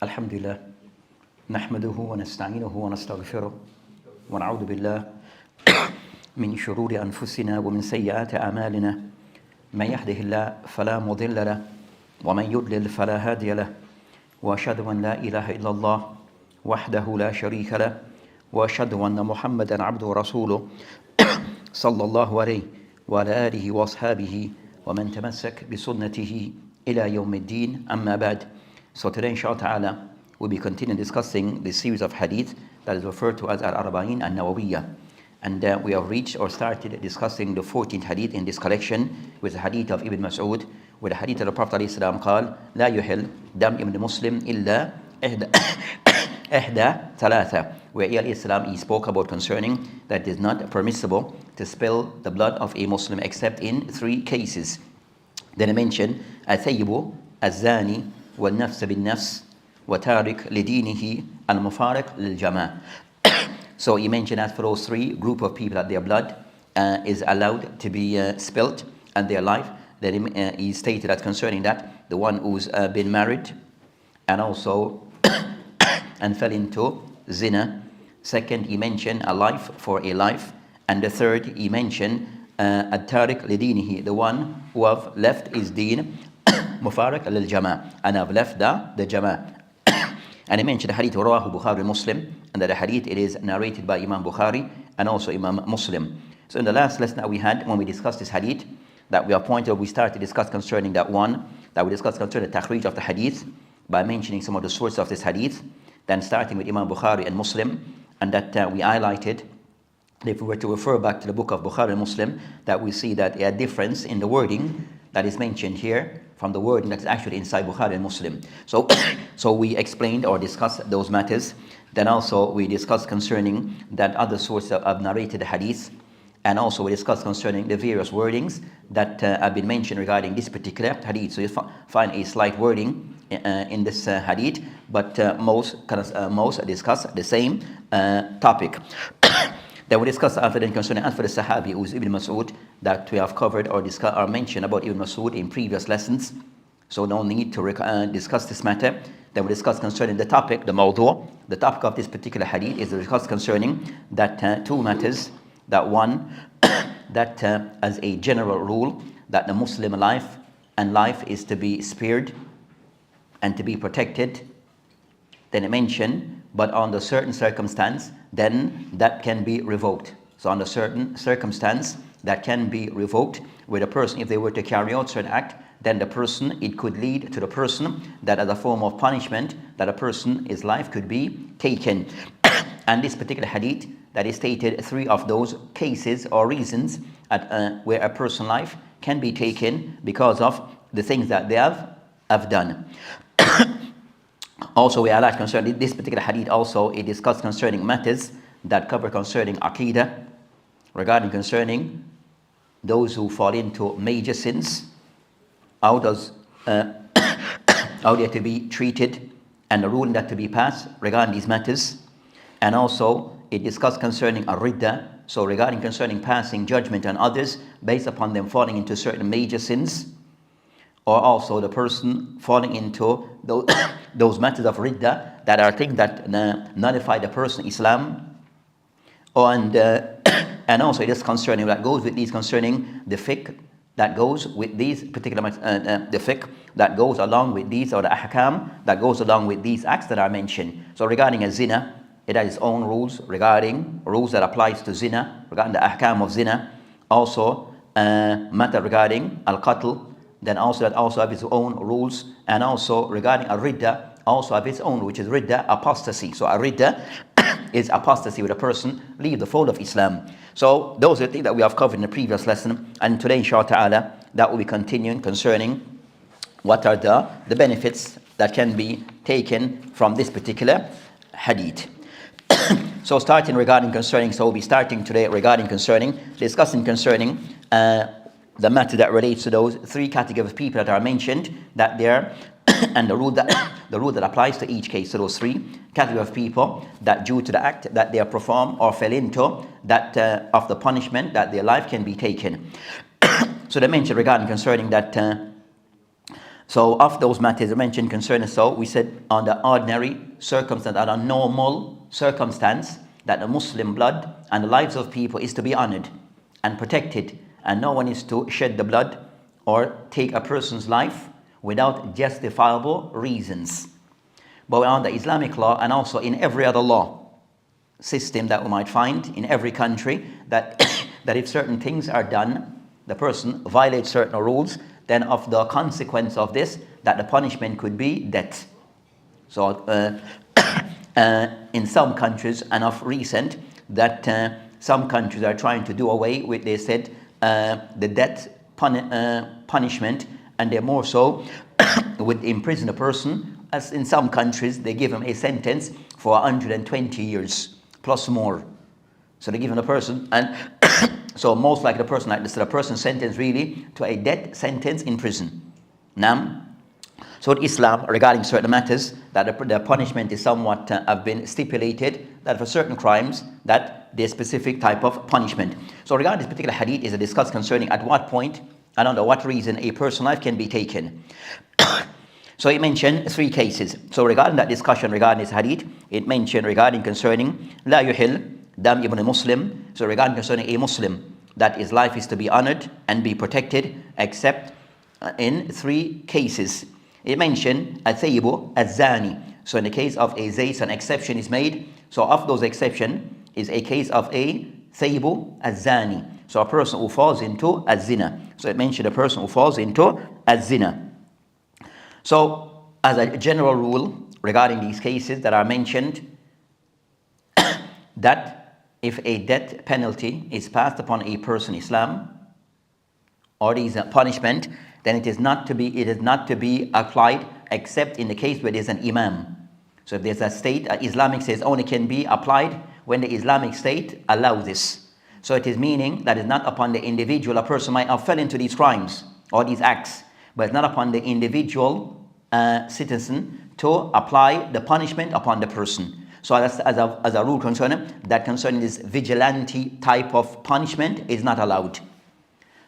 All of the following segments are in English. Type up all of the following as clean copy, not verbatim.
الحمد لله نحمده ونستعينه ونستغفره ونعوذ بالله من شرور أنفسنا ومن سيئات أعمالنا من يهده الله فلا مضل له ومن يضلل فلا هادي له وأشهد أن لا إله إلا الله وحده لا شريك له وأشهد أن محمدا عبده ورسوله صلى الله عليه وعلى آله وأصحابه ومن تمسك بسنته إلى يوم الدين أما بعد. So today inshallah we'll be continuing discussing the series of hadith that is referred to as Al-Arba'in An-Nawawee, and we have reached or started discussing the 14th hadith in this collection with the hadith of Ibn Mas'ud, with the hadith of the Prophet ﷺ قال لا يحل دم ابن مسلم إلا إحدى ثلاثة, where Islam he spoke about concerning that it is not permissible to spill the blood of a Muslim except in 3 cases. Then I mentioned الثيب الزاني والنفس بالنفس وتارك لدينه المفارق للجماعة. So he mentioned as for those 3 group of people that their blood is allowed to be spilt and their life. Then he stated that concerning that the one who's been married and also and fell into zina. Second, he mentioned a life for a life. And the third, he mentioned at-tariq lidinihi, the one who have left his deen mufarak lil-jama', and have left the jama'. And he mentioned the hadith rawahu Bukhari Muslim, and that the hadith it is narrated by Imam Bukhari and also Imam Muslim. So in the last lesson that we had when we discussed this hadith, that we appointed, we started to discuss concerning that one, that we discussed concerning the takhrij of the hadith by mentioning some of the sources of this hadith, then starting with Imam Bukhari and Muslim, and that we highlighted, if we were to refer back to the book of Bukhari and Muslim, that we see that a difference in the wording that is mentioned here from the wording that is actually inside Bukhari and Muslim. So we explained or discussed those matters. Then also we discussed concerning that other sources have narrated the hadith, and also we discussed concerning the various wordings that have been mentioned regarding this particular hadith. So you find a slight wording in this hadith, but most discuss the same topic. Then we discussed after then concerning as for the Sahabi who is Ibn Mas'ud, that we have covered or discussed or mentioned about Ibn Mas'ud in previous lessons. So no need to discuss this matter. Then we discussed concerning the topic, the mawdu'. The topic of this particular hadith is discussed concerning that 2 matters. That one, that as a general rule, that the Muslim life is to be spared and to be protected. Then it mentioned, but under certain circumstance, then that can be revoked. So under certain circumstance, that can be revoked, where the person, if they were to carry out certain act, then the person, it could lead to the person that as a form of punishment, that a person, his life could be taken. And this particular hadith, that is stated 3 of those cases or reasons where a person's life can be taken because of the things that they have done. Also, we highlight concerning this particular hadith, also it discussed concerning matters that cover concerning aqidah, regarding concerning those who fall into major sins, how they are to be treated, and the ruling that to be passed regarding these matters. And also it discussed concerning ar-ridda, so regarding concerning passing judgment on others based upon them falling into certain major sins, or also the person falling into those matters of ridda that are things that nullify the person Islam. And also it is concerning that goes with these concerning the fiqh that goes with these particular the fiqh that goes along with these, or the ahkam that goes along with these acts that are mentioned. So regarding a zina, it has its own rules regarding rules that applies to zina, regarding the ahkam of zina. Also matter regarding al-qatl, then also that also have its own rules. And also regarding ar-ridda, also have its own, which is ridda, apostasy. So ar-ridda is apostasy, where a person leave the fold of Islam. So those are the things that we have covered in the previous lesson, and today inshallah ta'ala that will be continuing concerning what are the benefits that can be taken from this particular hadith. So starting regarding concerning, so we'll be starting today regarding concerning, discussing concerning the matter that relates to those 3 categories of people that are mentioned, that they are and the rule that applies to each case. So those 3 categories of people that due to the act that they perform or fell into, that of the punishment that their life can be taken. So they mentioned regarding concerning that So of those matters I mentioned concerning, so we said on the ordinary circumstance, on a normal circumstance, that the Muslim blood and the lives of people is to be honored and protected, and no one is to shed the blood or take a person's life without justifiable reasons. But under Islamic law, and also in every other law system that we might find in every country, that that if certain things are done, the person violates certain rules, then of the consequence of this, that the punishment could be death. So in some countries, and of recent, that some countries are trying to do away with, they said, the death punishment, and they're more so would imprison a person, as in some countries they give him a sentence for 120 years plus more. So they give him a person, and so most likely the person like this, the person sentenced really to a death sentence in prison. Now, so in Islam, regarding certain matters, that the punishment is somewhat have been stipulated, that for certain crimes that there's specific type of punishment. So regarding this particular hadith is a discuss concerning at what point and under what reason a person's life can be taken. So it mentioned three cases. So regarding that discussion regarding this hadith, it mentioned regarding concerning la yuhil dam ibn Muslim. So regarding concerning a Muslim, that his life is to be honored and be protected, except in three cases. It mentioned al-thayyibu al-zani. So in the case of a zayd, an exception is made. So of those exception is a case of a thayyibu al-zani. So a person who falls into al-zina. So it mentioned a person who falls into al-zina. So as a general rule regarding these cases that are mentioned, that if a death penalty is passed upon a person in Islam, or there is a punishment, then it is not to be applied except in the case where there's an Imam. So if there's a state, Islamic says only can be applied when the Islamic state allows this. So it is meaning that it's not upon the individual. A person might have fell into these crimes or these acts, but it's not upon the individual citizen to apply the punishment upon the person. So as a rule concerning this vigilante type of punishment is not allowed.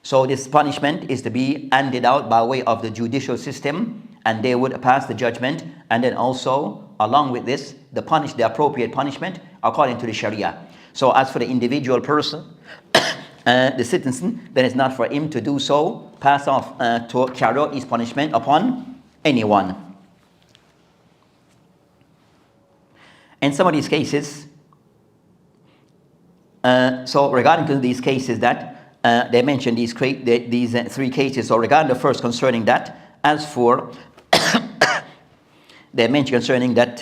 So this punishment is to be handed out by way of the judicial system, and they would pass the judgment, and then also along with this the appropriate punishment according to the Sharia. So as for the individual person, the citizen, then it's not for him to do so, pass off to carry out his punishment upon anyone. In some of these cases, so regarding these cases that they mentioned these three cases. So regarding the first concerning that, as for they mentioned concerning that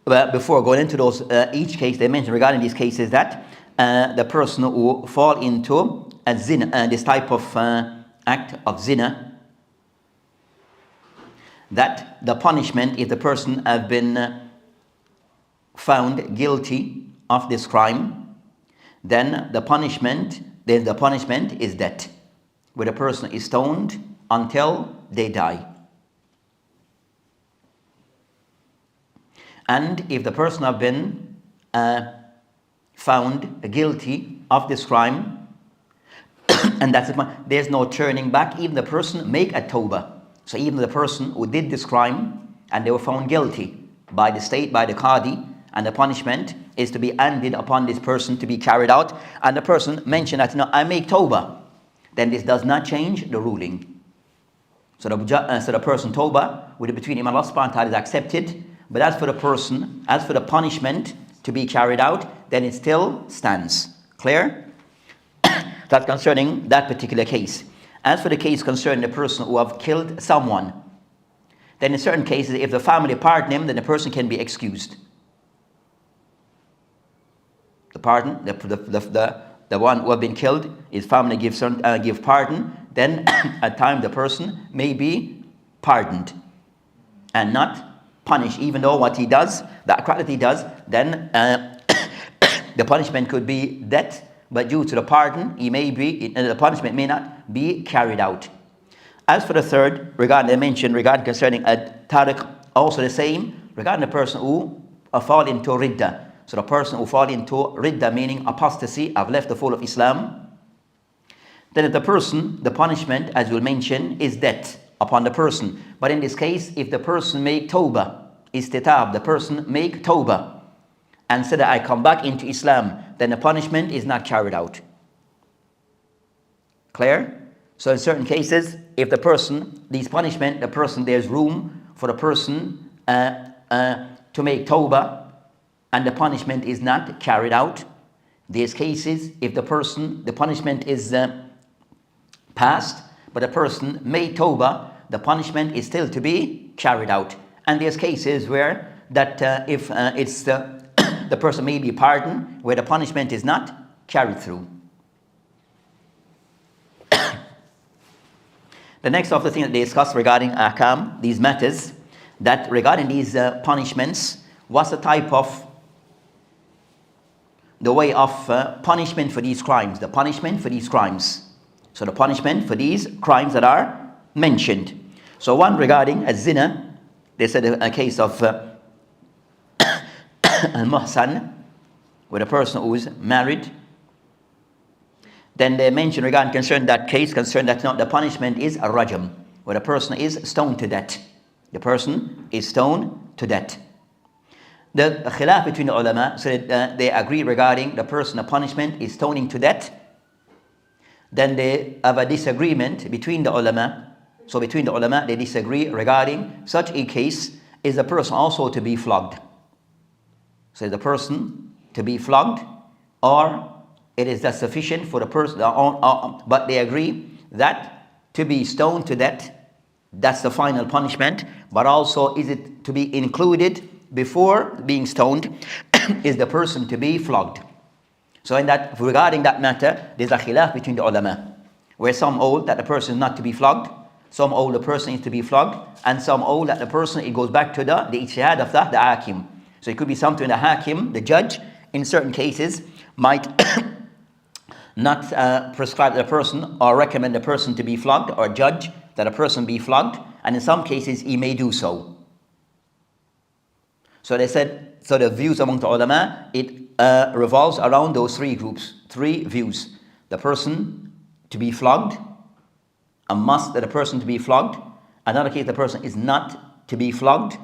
well, before going into those each case, they mentioned regarding these cases that the person who fall into a zina, this type of act of zina, that the punishment, if the person have been found guilty of this crime, then the punishment is death, where the person is stoned until they die. And if the person have been found guilty of this crime, and that's it, there's no turning back. Even the person make a tawbah. So even the person who did this crime and they were found guilty by the state, by the qadi, and the punishment is to be handed upon this person to be carried out, and the person mentioned that, I make tawbah, then this does not change the ruling. So the person tawbah with between him and Allah subhanahu wa ta'ala is accepted, but as for the punishment to be carried out, then it still stands. Clear? That's concerning that particular case. As for the case concerning the person who have killed someone, then in certain cases, if the family pardon him, then the person can be excused. The one who have been killed, his family give pardon, then at times the person may be pardoned and not punished, even though what he does, the act that he does, then the punishment could be death, but due to the pardon, the punishment may not be carried out. As for the third, regarding concerning a tariq, also the same, regarding the person who fall into ridda. So the person who fall into ridda, meaning apostasy, have left the fold of Islam, Then if the person, the punishment, as we'll mention, is death upon the person. But in this case, if the person make tawbah, istitab, the person make tawbah, and said that I come back into Islam, then the punishment is not carried out. Clear? So in certain cases, if the person, these punishment, the person, there's room for the person to make tawbah, and the punishment is not carried out. There's cases, if the person, the punishment is passed, but the person made tawbah, the punishment is still to be carried out. And there's cases where that if it's the person may be pardoned, where the punishment is not carried through. The next of the things that they discuss regarding ahkam, these matters, that regarding these punishments, what's the type of, the way of punishment for these crimes, the punishment for these crimes. So the punishment for these crimes that are mentioned. So one regarding a zina, they said a case of al-muhsan, with a person who is married. Then they mention regarding concern that case, concern that not the punishment is a rajam, where the person is stoned to death. The person is stoned to death. The khilaf between the ulama, so that they agree regarding the person, the punishment is stoning to death. Then they have a disagreement between the ulama. So between the ulama, they disagree regarding such a case, is the person also to be flogged. So is the person to be flogged, or it is that sufficient for the person, but they agree that to be stoned to death, that's the final punishment, but also is it to be included before being stoned, is the person to be flogged. So in that, regarding that matter, there's a khilaf between the ulama, where some hold that the person is not to be flogged, some hold the person is to be flogged, and some hold that the person, it goes back to the ijtihad of the hakim. So it could be something the hakim, the judge, in certain cases, might not prescribe the person or recommend the person to be flogged, or judge that a person be flogged, and in some cases he may do so. So they said, so the views among the ulama, it revolves around those three groups, three views. The person to be flogged, a must that a person to be flogged. Another case, the person is not to be flogged,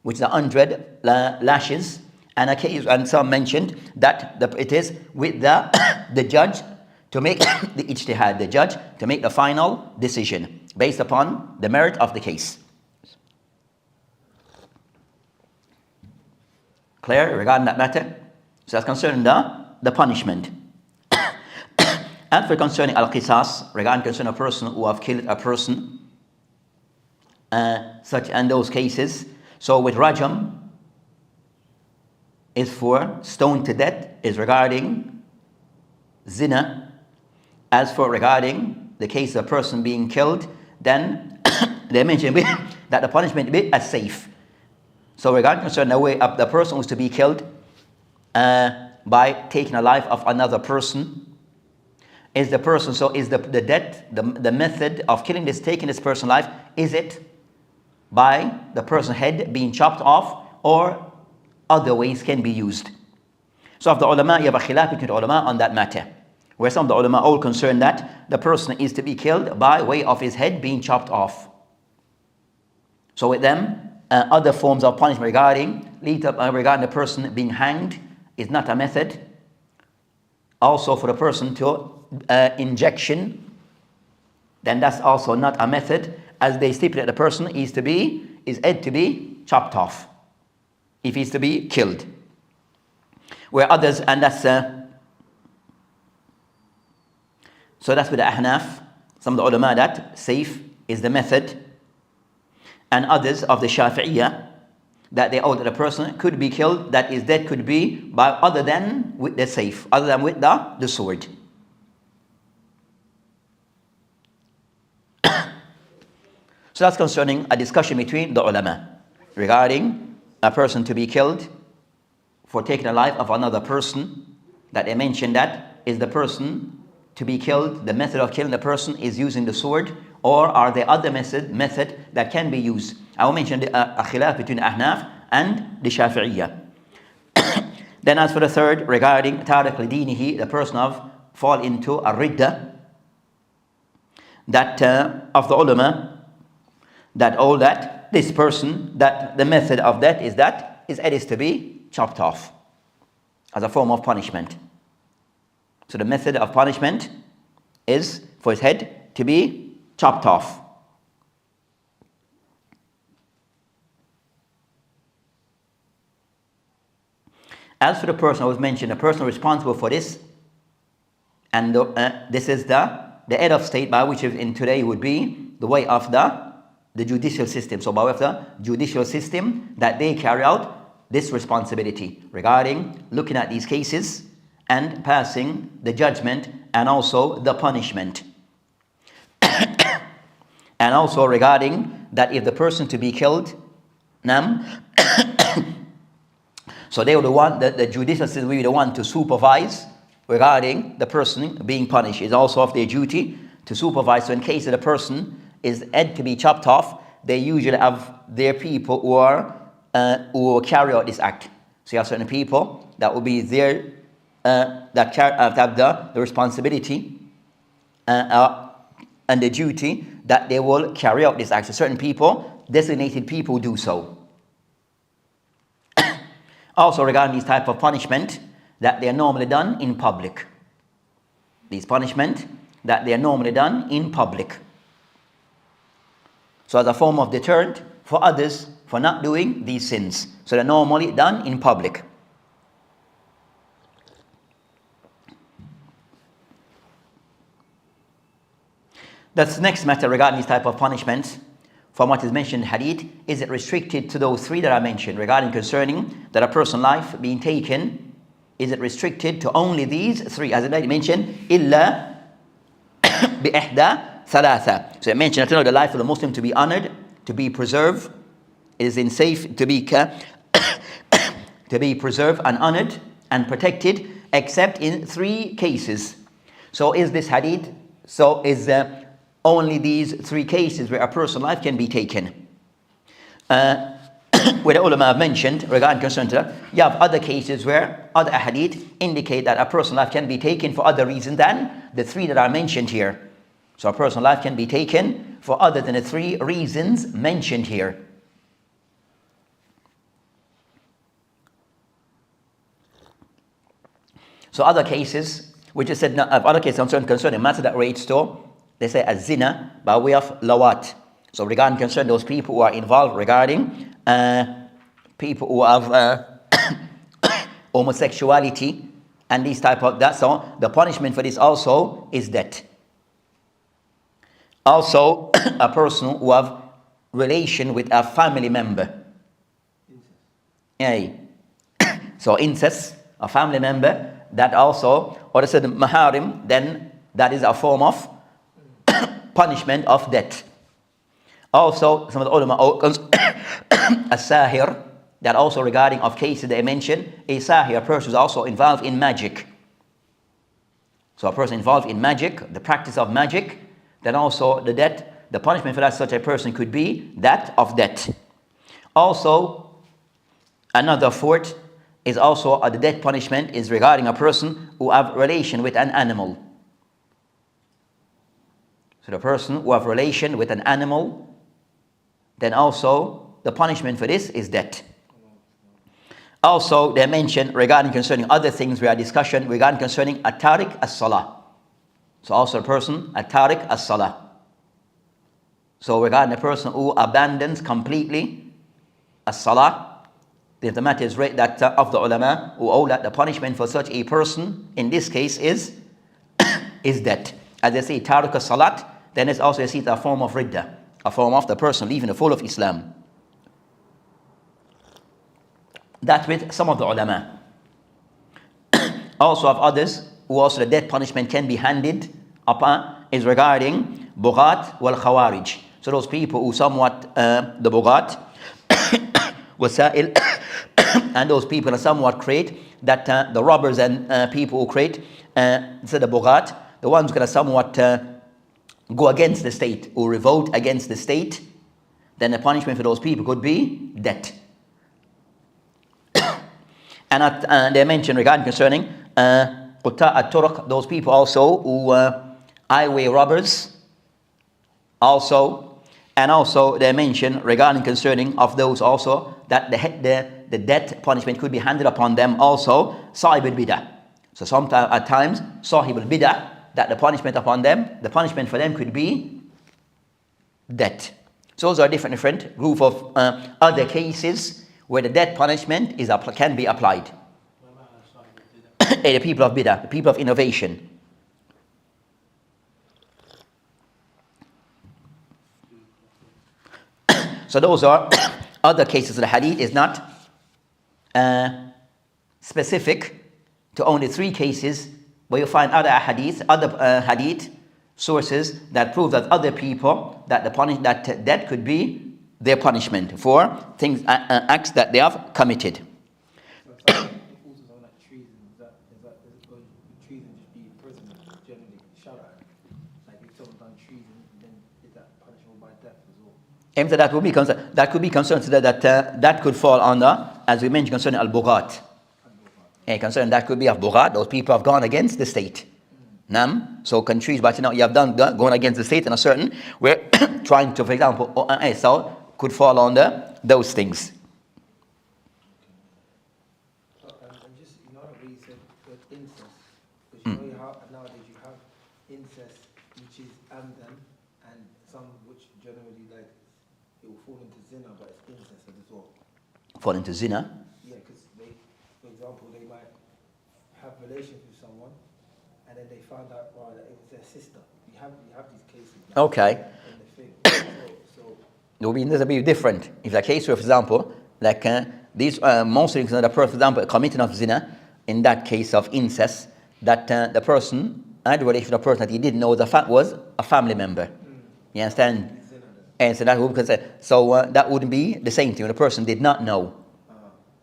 which is 100 lashes. And a case, and some mentioned that it is with the judge to make the ijtihad, the judge to make the final decision based upon the merit of the case. Clear regarding that matter? So that's concerning the punishment. And for concerning al-qisas, regarding concerning a person who have killed a person, such and those cases. So with rajam, is for stoned to death, is regarding zina. As for regarding the case of a person being killed, then they mention that the punishment be as safe. So regarding concerning the way of the person who is to be killed by taking the life of another person, is the person, so is the death, the method of killing this, taking this person's life, is it by the person's head being chopped off, or other ways can be used? So of the ulama, you have a khilaf between the ulama on that matter, where some of the ulama all concerned that the person is to be killed by way of his head being chopped off. So with them, other forms of punishment regarding the person being hanged is not a method. Also for the person to injection, then that's also not a method, as they stipulate the person is head to be chopped off if he's to be killed. Where others, and that's so that's with the ahnaf, some of the ulama, that safe is the method, and others of the Shafi'iyah, that they hold that a person could be killed, that is dead could be by other than with the safe, other than with the sword. So that's concerning a discussion between the ulama regarding a person to be killed for taking the life of another person, that they mentioned that is the person to be killed, the method of killing the person is using the sword, or are there other method that can be used? I will mention a khilaf between the Ahnaf and the Shafi'iyah. Then as for the third, regarding tariq li-dinihi, the person of fall into a ridda, that of the ulama, that all that this person, that the method of that is his head is to be chopped off as a form of punishment. So the method of punishment is for his head to be chopped off. As for the person who was mentioned, the person responsible for this, and this is the head of state, by which in today would be the way of the judicial system. So by way of the judicial system, that they carry out this responsibility regarding looking at these cases and passing the judgment and also the punishment. And also regarding that if the person to be killed, so they were the one, the judicial system will be the one to supervise regarding the person being punished. It's also of their duty to supervise. So in case of the person is head to be chopped off, they usually have their people who will carry out this act. So you have certain people that will be there that have the responsibility and the duty that they will carry out this act. So certain people, designated people, do so. Also regarding these type of punishment, that they are normally done in public. These punishment that they are normally done in public. So as a form of deterrent for others for not doing these sins. So they're normally done in public. That's the next matter regarding these type of punishments. From what is mentioned in Hadith, is it restricted to those three that I mentioned regarding concerning that a person's life being taken? Is it restricted to only these three? As I mentioned, illa bi-ihda thalatha. So it mentioned that the life of the Muslim to be honored, to be preserved, is in safe to be preserved and honored and protected, except in three cases. So is this Hadith? So is only these three cases where a person's life can be taken. Where the ulama have mentioned regarding concern to that, you have other cases where other hadith indicate that a person's life can be taken for other reasons than the three that are mentioned here. So a person's life can be taken for other than the three reasons mentioned here. So other cases, which is said, other cases concerning matter that relates to, they say a zina by way of lawat. So regarding concern those people who are involved regarding people who have homosexuality and these type of that. So the punishment for this also is death. Also, a person who have relation with a family member. Yeah. So incest, a family member, that also, or they said maharim, then that is a form of punishment of death. Also, some of the ulama a sahir, that also regarding of cases they mentioned, a sahir, a person who is also involved in magic. So a person involved in magic, the practice of magic, then also the death, the punishment for that such a person could be that of death. Also, another fourth is also the death punishment is regarding a person who have relation with an animal. So the person who have relation with an animal, then also the punishment for this is death. Also, they mentioned regarding concerning other things, we are discussion regarding concerning at-tariq as-salah. So also a person at-tariq as-salah. So regarding a person who abandons completely as-salah, the matter is right that of the ulama who hold that the punishment for such a person in this case is death. As they say tariq as-salat, then it's also a form of ridda, a form of the person leaving the fold of Islam. That with some of the ulama. Also of others who also the death punishment can be handed upon is regarding bughat wal khawarij. So those people who somewhat the bughat wasail and those people are somewhat create that the robbers and people who create so the bughat, the ones who can somewhat go against the state or revolt against the state, then the punishment for those people could be death. And they mentioned regarding concerning qutta at-turuq, those people also who highway robbers, Also, and also they mention regarding concerning of those also that the death punishment could be handed upon them also sahib al-bidah. So sometimes at times sahib al-bidah, that the punishment upon them, the punishment for them could be death. So those are different group of other cases where the death punishment can be applied. The people of bidah, the people of innovation. So those are other cases. The hadith is not specific to only 3 cases, but you find other hadith sources that prove that other people that that could be their punishment for things acts that they have committed. And that would be that could be concerned that could fall under, as we mentioned, concerning al-bughat. And concerning that could be of bughat, those people have gone against the state. So countries, but you have gone against the state in a certain, we're trying to, for example, so could fall under those things. And just, where you said incest, because nowadays you have incest, which is amdan, and some which generally it will fall into zina, but it's incest as well. Fall into zina? Yeah, because for example, they might have relations with someone, and then they found out that it was their sister. You have these cases. Okay. So There'll be different. If the case, for example, like these Muslims, the person, for example, committing of zina, in that case of incest, that the person had a relation with a person that he didn't know was a family member. You understand? And so that wouldn't be the same thing. The person did not know.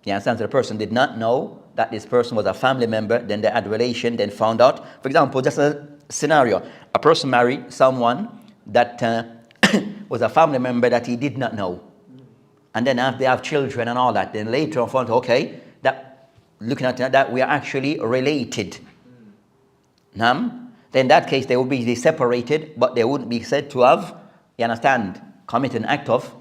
You understand? So the person did not know that this person was a family member. Then they had a relation. Then found out. For example, just a scenario: a person married someone that was a family member that he did not know, and then after they have children and all that, then later on found that looking at that we are actually related. Then in that case they would be separated, but they wouldn't be said to have, you understand, committed an act of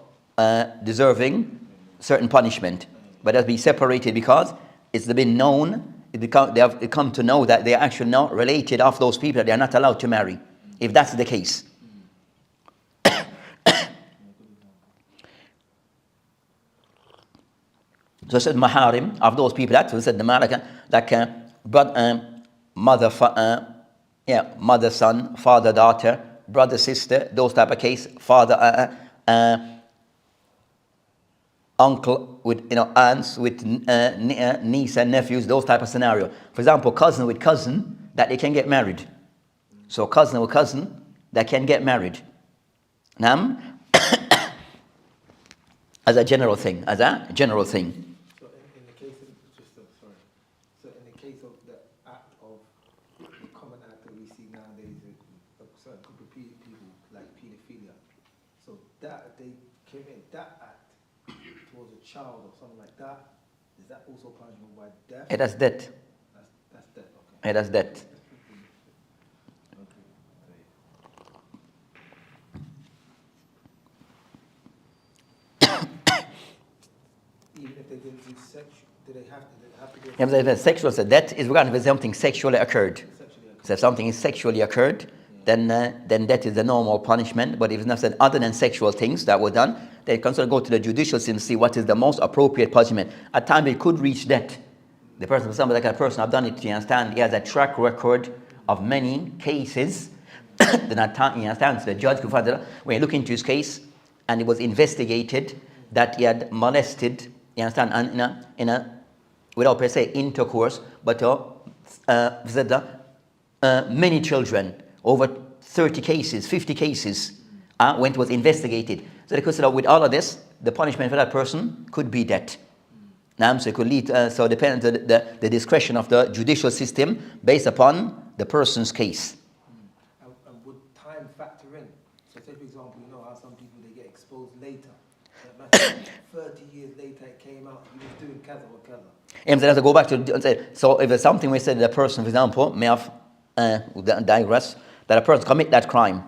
deserving certain punishment, but has been separated because it's been known. They have come to know that they are actually not related of those people that they are not allowed to marry, if that's the case. So I said maharim of those people. That so said the malaka mother son, father daughter, brother sister, those type of case. Father uncle with aunts with niece and nephews, those type of scenario. For example, cousin with cousin that they can get married. So cousin with cousin that can get married. As a general thing. So in the case of the act of the common act that we see nowadays, a certain group of people like paedophilia. So that they commit that act towards a child or something like that, is that also punishable by death? It has death. That's death. Okay. It has death. Even if they didn't do sexual, do they have to go? Yeah, but sexual, so that is regarding if something sexually occurred. So if something is sexually occurred, then that is the normal punishment. But if it's not said other than sexual things that were done, they can sort of go to the judicial system and see what is the most appropriate punishment. At times it could reach death. The person, somebody like a person, I've done it, you understand, he has a track record of many cases. Then at times, you understand, so the judge could find that when you look into his case and it was investigated that he had molested, you understand, and in a without per se intercourse, but many children, over 30 cases, 50 cases, when it was investigated. So they could say, with all of this, the punishment for that person could be death. So it could lead, so depends on the discretion of the judicial system based upon the person's case. And would time factor in? So say, for example, how some people, they get exposed later. 30 years later it came out, he was doing kaza or kaza. And then I have to go back to say, so if it's something we said the person, for example, may have digress, that a person commit that crime,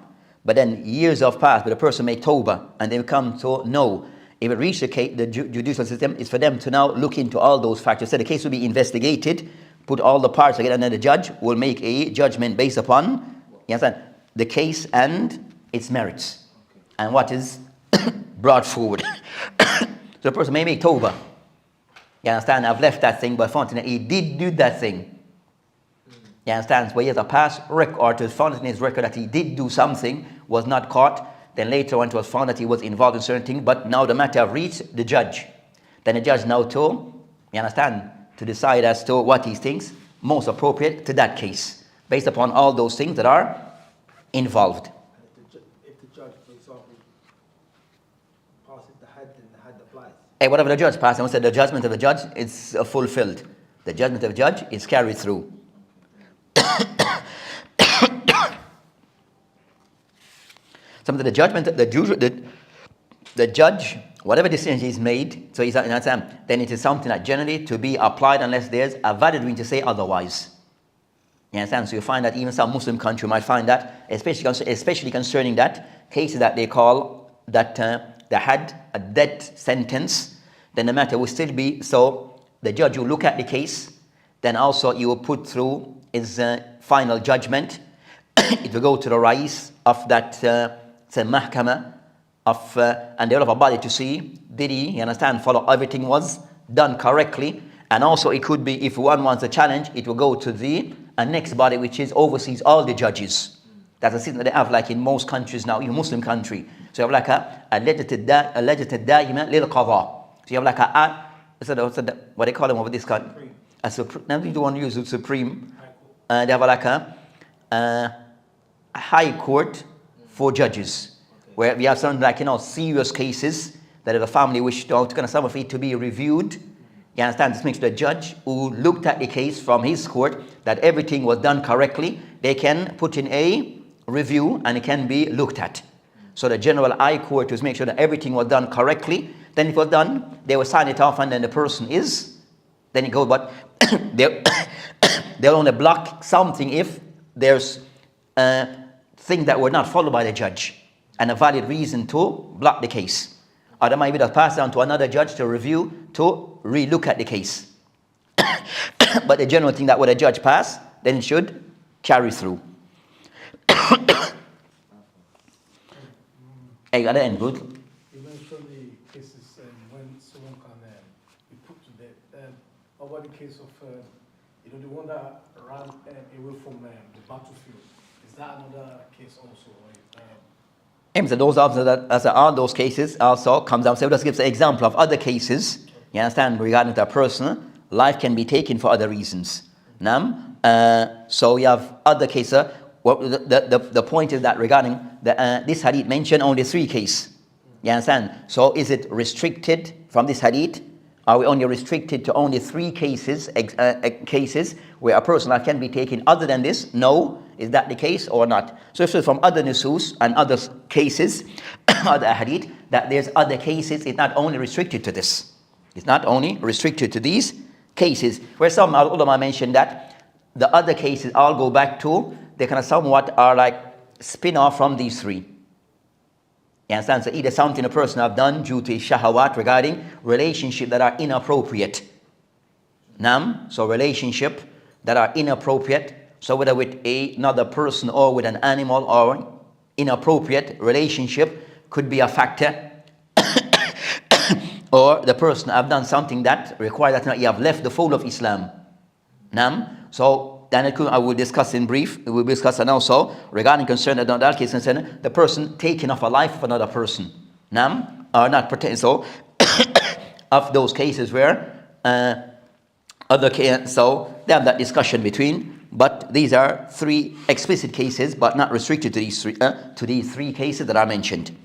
but then years have passed, but the person made tawbah, and they come to know. If it reaches the case, the judicial system is for them to now look into all those factors. So the case will be investigated, put all the parts together, and then the judge will make a judgment based upon, you understand, the case and its merits, and what is brought forward. So the person may make tawbah. You understand? I've left that thing, but found that he did do that thing. You understand? But he has a past record, or to found in his record that he did do something, was not caught. Then later on it was found that he was involved in certain things, but now the matter have reached the judge. Then the judge now told, you understand, to decide as to what he thinks most appropriate to that case, based upon all those things that are involved. If the judge, for example, passes the had, then the had applies. Hey, whatever the judge passes, I said the judgment of the judge is fulfilled. The judgment of the judge is carried through. Some of the judgment, the judge, whatever decision he's made, so he's then it is something that generally to be applied unless there's a valid reason to say otherwise. You understand? So you find that even some Muslim country might find that, especially concerning that cases that they call that they had a death sentence, then the matter will still be, so the judge will look at the case, then also he will put through his final judgment. It will go to the rais of that mahkama of, and they will have a body to see, did he, you understand, follow everything was done correctly. And also it could be, if one wants a challenge, it will go to the next body, which is oversees all the judges. That's a system that they have like in most countries now, in Muslim country. So you have like a legislative da'ima lil qadha. So you have like what they call them over this country? A supreme. Now you don't want to use it supreme. They have like a high court for judges, where we have something like, serious cases that if the family wish to kind of some of it to be reviewed. You understand? This makes the judge who looked at the case from his court that everything was done correctly, they can put in a review and it can be looked at. So the general high court is make sure that everything was done correctly. Then if it was done, they will sign it off, and then the person is, then it goes, but they'll only block something if there's things that were not followed by the judge and a valid reason to block the case. Or they might be passed on to another judge to review, to re-look at the case. But the general thing that when a judge pass, then it should carry through. Hey, got to end good. You mentioned the cases when someone can be put to death. How about the case of the one that ran away from the battlefield? Is that another case also? So those are those cases also comes down. So just gives an example of other cases. You understand, regarding that person, life can be taken for other reasons. So we have other cases. The point is that regarding this hadith mentioned only 3 cases. You understand? So is it restricted from this hadith? Are we only restricted to only 3 cases, cases where a person life can be taken other than this? No. Is that the case or not? So if it's from other nusus and other cases, other hadith, that there's other cases, it's not only restricted to this. It's not only restricted to these cases. Where some ulama mentioned that the other cases all go back to, they kind of somewhat are like spin-off from these 3. You understand? So either something a person have done due to shahawat regarding relationship that are inappropriate. So relationship that are inappropriate. So whether with another person or with an animal or inappropriate relationship could be a factor. Or the person have done something that requires that you have left the fold of Islam. So then I will discuss in brief. We will discuss and also regarding concern that case concern the person taking off a life of another person. Are not protected. So of those cases where other cases, so they have that discussion between. But these are 3 explicit cases, but not restricted to these 3 cases that I mentioned.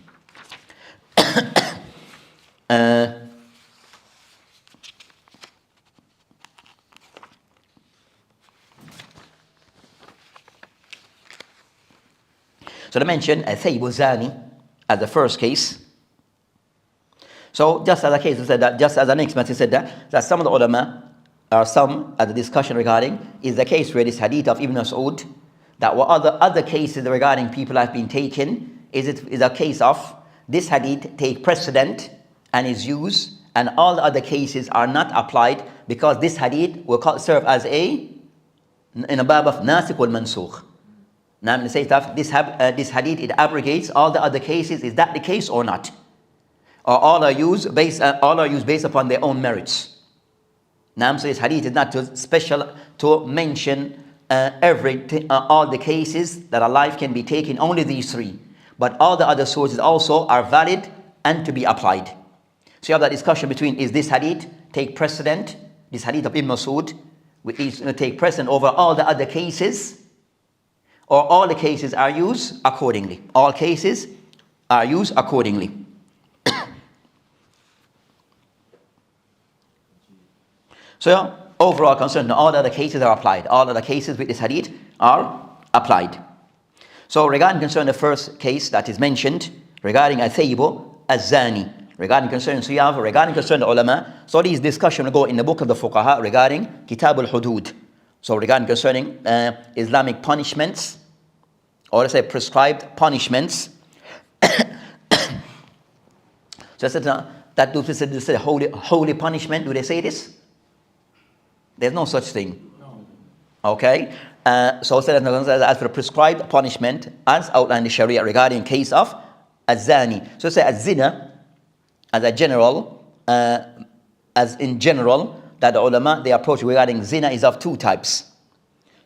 So they mentioned Thayyibu Zani as the first case. So just as a case, I said that, just as an expert, said that some of the ulama, or some at the discussion regarding, is the case where this hadith of Ibn Mas'ud, that what other cases regarding people have been taken is a case of this hadith take precedent and is used, and all the other cases are not applied because this hadith will serve as in a bab of nasikh wal mansukh. Now I'm say that this hadith, it abrogates all the other cases. Is that the case or not? Or all are used based upon their own merits? Now so this hadith is not too special to mention all the cases that a life can be taken, only these three. But all the other sources also are valid and to be applied. So you have that discussion between, is this hadith take precedent, this hadith of Ibn Mas'ud, which is going to take precedent over all the other cases, or all the cases are used accordingly. All cases are used accordingly. So overall concern, all other cases are applied. All other cases with this hadith are applied. So regarding concern the first case that is mentioned, regarding Al-Thayyibu Az-Zani, regarding concern, so you have regarding concern the ulama, so these discussion will go in the book of the Fuqaha regarding Kitab al-Hudud. So regarding concerning Islamic punishments, or let's say prescribed punishments. So that do they say holy punishment? Do they say this? There's no such thing. No. Okay. So as for the prescribed punishment, as outlined in the Sharia regarding case of az-zani. So say az-zina, as a general, as in general, that the ulama, they approach regarding zina is of two types.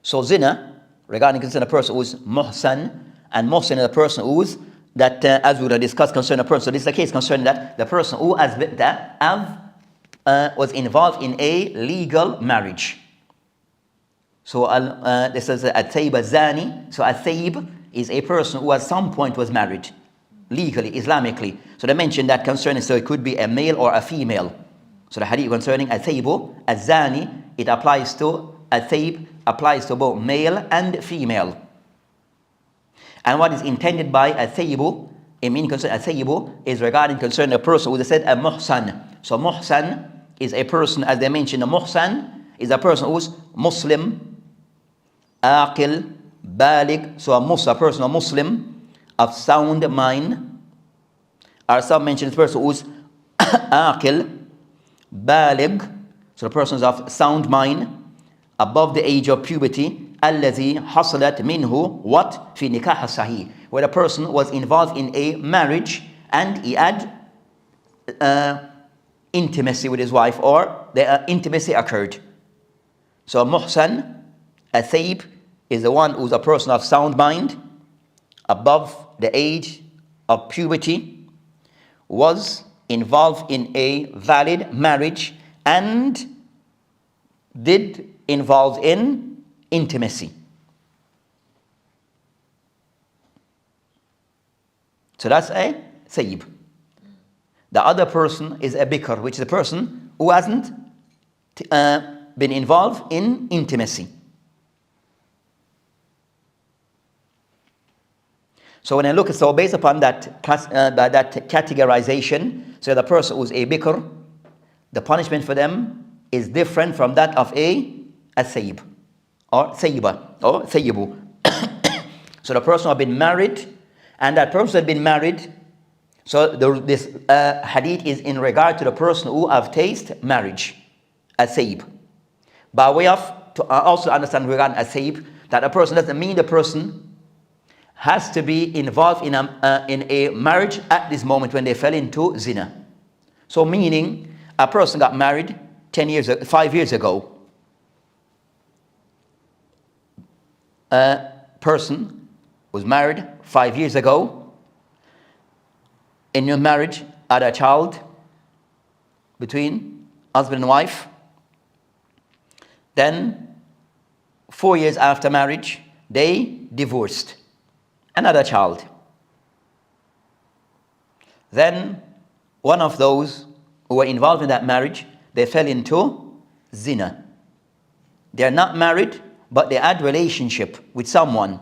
So zina, regarding concern a person who is muhsan, and muhsan is a person who is that, as we would have discussed concerning a person. So this is the case concerning that the person who was involved in a legal marriage. So this is al-thayyib az-zani. So al-thayyib is a person who at some point was married legally, Islamically. So they mentioned that concerning, so it could be a male or a female. So the hadith concerning al-thayyibu az-zani, it applies to al-thayyib, applies to both male and female. And what is intended by al-thayyibu, in meaning concerning al-thayyibu, is regarding concerning a person who is said a muhsan. So muhsan is a person, as they mentioned, a muhsan is a person who is Muslim, aqil, balig. So a person, a Muslim of sound mind. Or some mention this person who is aqil, balig. So the person is of sound mind, above the age of puberty. الذي حصلت منه what في نكاح صحيح, where the person was involved in a marriage and he had intimacy with his wife, or the intimacy occurred. So muhsan, a thayyib, is the one who's a person of sound mind, above the age of puberty, was involved in a valid marriage and did involve in intimacy. So that's a thayyib. The other person is a bikr, which is a person who hasn't been involved in intimacy. So when I look at, so based upon that categorization, so the person who's a bikr, the punishment for them is different from that of a thayyib or thayyiba or thayyibu. So the person who has been married, and that person had been married. So this hadith is in regard to the person who have tasted marriage, a thayyib. By way of to also understand regarding a thayyib, that a person doesn't mean the person has to be involved in a marriage at this moment when they fell into zina. So meaning a person got married 5 years ago. A person was married 5 years ago. In your marriage, had a child between husband and wife. Then 4 years after marriage, they divorced. Another child. Then one of those who were involved in that marriage, they fell into zina. They are not married, but they had relationship with someone.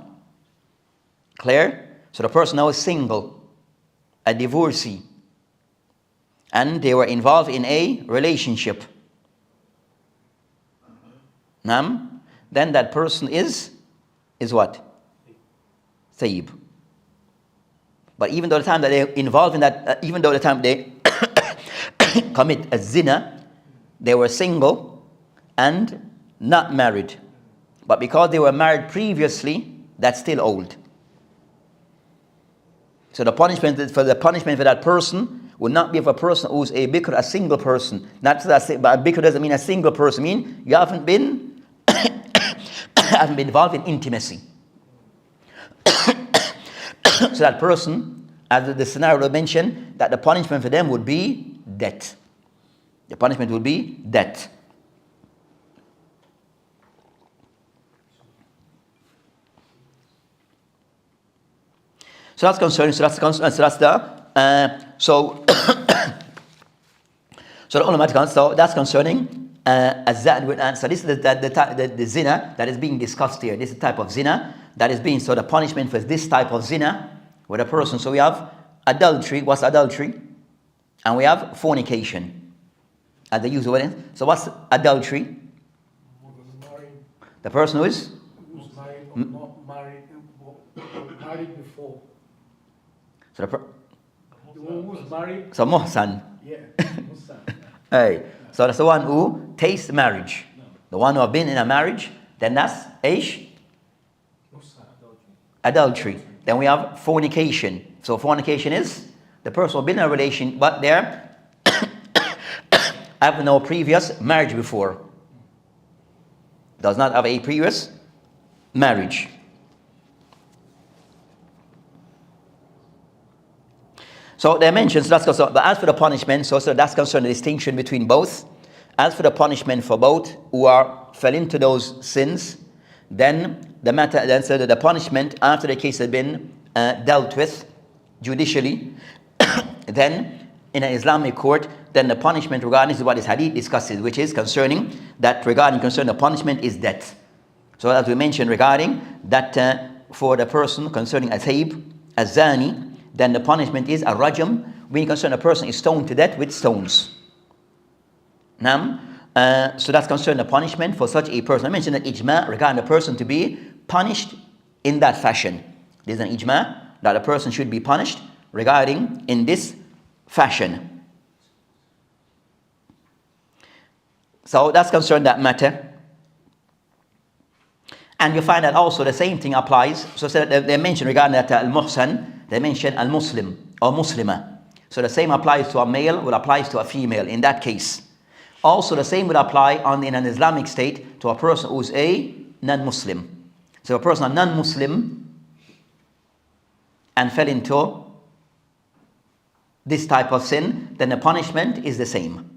Clear? So the person now is single, a divorcee, and they were involved in a relationship. Then that person is what? thayyib. But even though the time that they're involved in that, even though the time they commit a zina, they were single and not married. But because they were married previously, that's still old. So the punishment for that person would not be of a person who's a bikr, a single person. Not that, but a bikr doesn't mean a single person. Mean you haven't been haven't been involved in intimacy. So that person, as the scenario mentioned, that the punishment for them would be death. The punishment would be death. So that's concerning. So the ulama. So that's concerning az-zan with an. So this is the zina that is being discussed here. This is the type of zina that is being. So the punishment for this type of zina with a person. So we have adultery. What's adultery? And we have fornication. As they use the word. So what's adultery? The person who is married or not married, married before. So the one who's married. So muhsan. Yeah, muhsan. Hey, so that's the one who tastes marriage. No. The one who have been in a marriage, then that's adultery. Then we have fornication. So fornication is the person who have been in a relation, but they're have no previous marriage before. Does not have a previous marriage. So they mentioned, so that's concerned, but as for the punishment, so that's concerned the distinction between both. As for the punishment for both who fell into those sins, then the punishment after the case had been dealt with judicially, then in an Islamic court, then the punishment regarding this is what this hadith discusses, which is concerning the punishment is death. So as we mentioned regarding that for the person concerning a thayyib, a zani, then the punishment is a rajam, when concerned a person is stoned to death with stones. Now, so that's concerned the punishment for such a person. I mentioned that ijma regarding the person to be punished in that fashion. There's an ijma that a person should be punished regarding in this fashion. So that's concerned that matter. And you find that also the same thing applies. So they mentioned regarding that al-muhsan, they mention al-Muslim or Muslima. So the same applies to a male, will applies to a female in that case. Also the same would apply in an Islamic state to a person who is a non-Muslim. So a person a non-Muslim and fell into this type of sin, then the punishment is the same.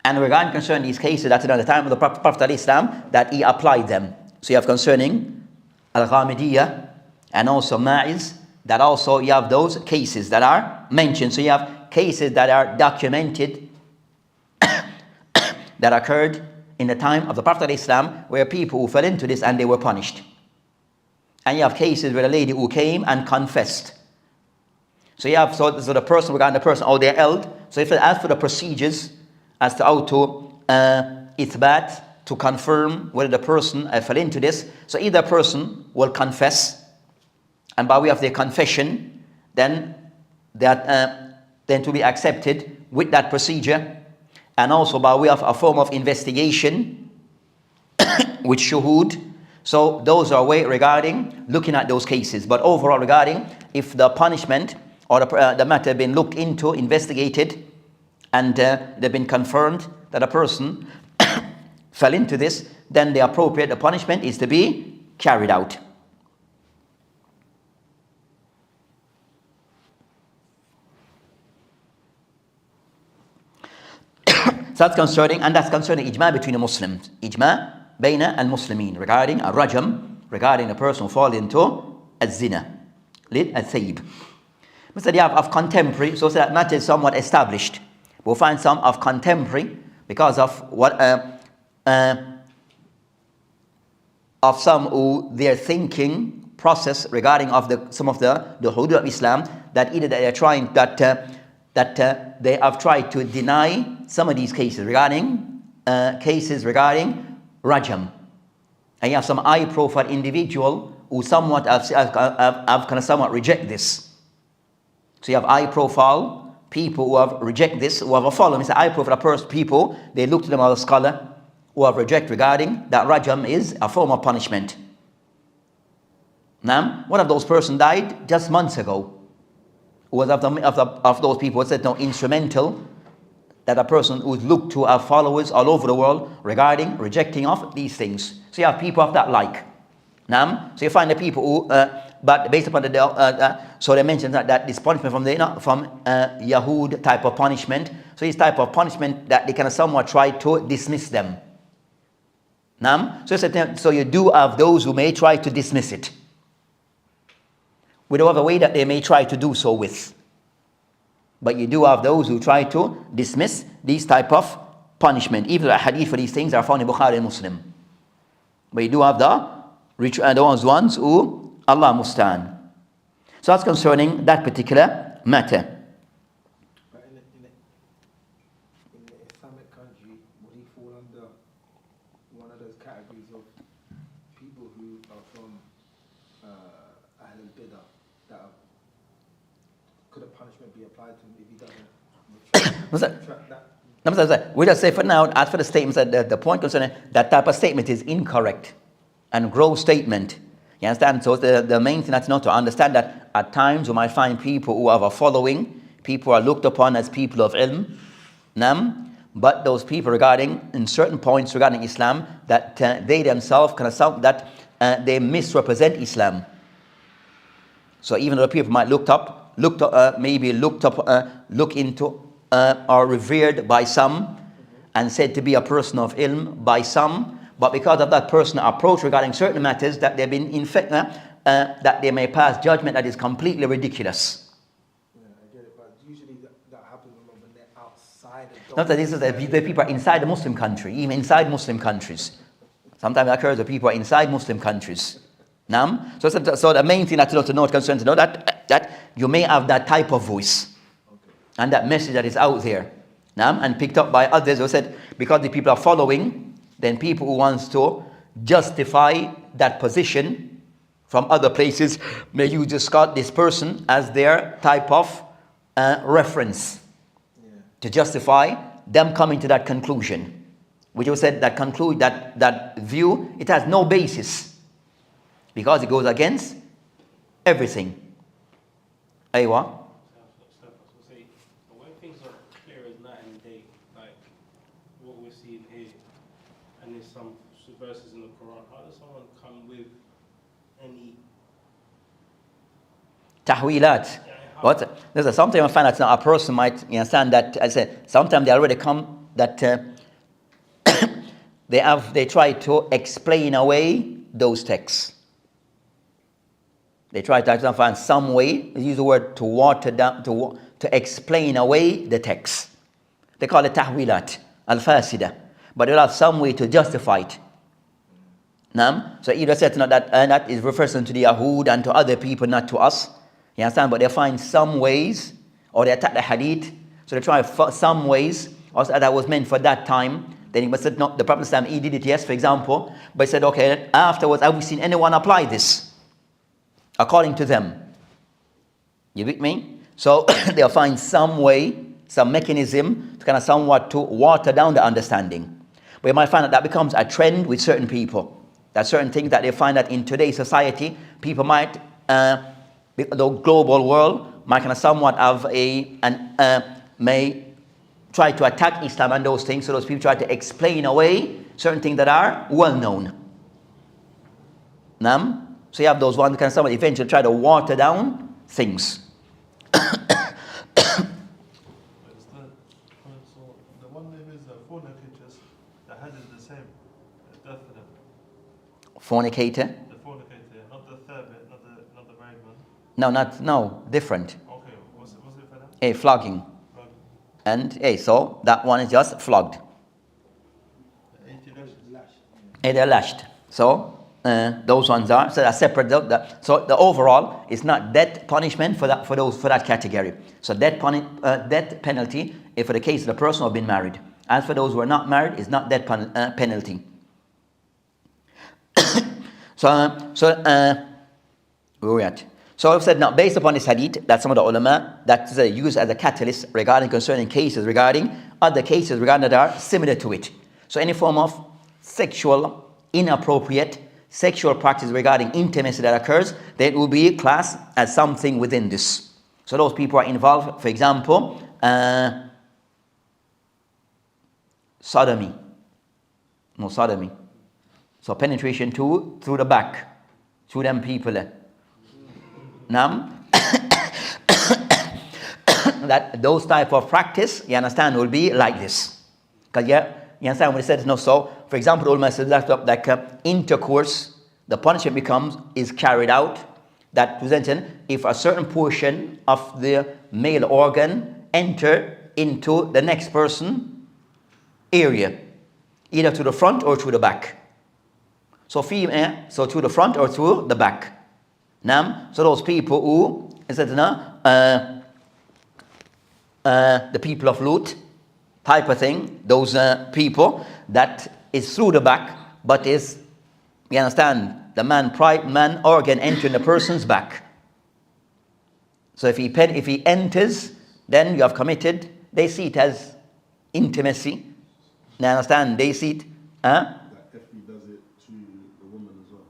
And regarding concerning these cases, that's at the time of the Prophet ﷺ that he applied them. So you have concerning Al-Ghamidiyya and also Ma'iz, that also you have those cases that are mentioned. So you have cases that are documented that occurred in the time of the Prophet ﷺ where people who fell into this and they were punished. And you have cases where a lady who came and confessed. So you have so the person regarding the person, oh, they're held. So if as for the procedures as to how to ithbat, to confirm whether the person fell into this. So either person will confess, and by way of their confession, then to be accepted with that procedure, and also by way of a form of investigation with shuhud. So those are way regarding looking at those cases. But overall regarding if the punishment or the matter been looked into, investigated, and they've been confirmed that a person fell into this, then the appropriate punishment is to be carried out. So that's concerning ijma between the Muslims. Ijma bayna al-Muslimin regarding a rajam, regarding a person who falls into az-zina, lid al-thayyib. Mr. Diab of contemporary, so that matter is somewhat established. We'll find some of contemporary because of what of some who their thinking process regarding of some of the hudud of Islam, that either they are trying that they have tried to deny some of these cases regarding rajam, And you have some high-profile individual who somewhat have kind of somewhat reject this. So you have high-profile people who have reject this, who have a following. It's a high-profile people. They look to them as a scholar who have reject regarding that rajam is a form of punishment. Now, one of those persons died just months ago. Who was of those people who said no instrumental that a person who is looked to have followers all over the world regarding rejecting of these things. So you have people of that like. So you find the people who, but based upon the, so they mentioned that this punishment from Yahud type of punishment. So this type of punishment that they can somewhat try to dismiss them. So you do have those who may try to dismiss it. With whatever way that they may try to do so with. But you do have those who try to dismiss these type of punishment. Even the hadith for these things are found in Bukhari and Muslim. But you do have the ones who Allah mustan. So that's concerning that particular matter. But in the Islamic country, would he fall under one of those categories of people who are from Ahl al-Bidah, that could a punishment be applied to him if he doesn't retract that? We just say for now, as for the statements, that the point concerning that type of statement is incorrect and gross statement. You understand? So the main thing that's not to understand that at times you might find people who have a following, people are looked upon as people of ilm, but those people regarding, in certain points regarding Islam, that they themselves they misrepresent Islam. So even though people might look into are revered by some and said to be a person of ilm by some, but because of that personal approach regarding certain matters that they've been that they may pass judgment that is completely ridiculous. Yeah, I get it, but usually that happens when they're outside of Not that this is the people are inside the Muslim country, even inside Muslim countries. Sometimes it occurs that people are inside Muslim countries. So the main thing that's to note concerns to know that you may have that type of voice. And that message that is out there, and picked up by others who said, because the people are following, then people who wants to justify that position from other places may use this person as their type of reference to justify them coming to that conclusion, which was said that view, it has no basis because it goes against everything. Aywa. Some verses in the Quran. How does someone come with any tahwilat? What? There's sometimes I find that a person might understand that. I said sometimes they already come that they try to explain away those texts. They try to find some way. They use the word to water down to explain away the text. They call it tahwilat al-fasida. But they'll have some way to justify it. So either said that is referring to the Yahud and to other people, not to us. You understand? But they find some ways, or they attack the Hadith. So they try some ways, also that was meant for that time. Then he said, no, the Prophet he did it, yes, for example. But he said, okay, afterwards, have we seen anyone apply this? According to them. You with me? So they'll find some way, some mechanism to kind of somewhat to water down the understanding. But you might find that becomes a trend with certain people. That certain things that they find that in today's society, people might, the global world, might kind of somewhat have may try to attack Islam and those things. So those people try to explain away certain things that are well known. So you have those ones that kind of somewhat eventually try to water down things. Fornicator? The fornicator, not the third bit, not the married one. No, different. Okay, what's it for them? Flogging. And so that one is just flogged. They're lashed. So those ones are separate. So the overall is not death punishment for that category. So death penalty if for the case of the person who have been married. As for those who are not married, it's not death penalty. Where are we at? So I've said now, based upon this hadith, that some of the ulama that is used as a catalyst regarding concerning cases regarding other cases regarding that are similar to it. So any form of sexual, inappropriate sexual practice regarding intimacy that occurs, that will be classed as something within this. So those people are involved, for example, sodomy. No, sodomy. So penetration through the back, through them people. Now, that those type of practice, you understand, will be like this. Because you understand when he said no. So, for example, ulama says that like intercourse, the punishment is carried out. That presenting if a certain portion of the male organ enter into the next person area, either to the front or to the back. So female, so to the front or to the back. Now, so those people who is it the people of Lut type of thing, those people that is through the back, but is, you understand, the man organ entering the person's back. So if he enters, then you have committed. They see it as intimacy. You understand? They see it. That if he does it to the woman as well.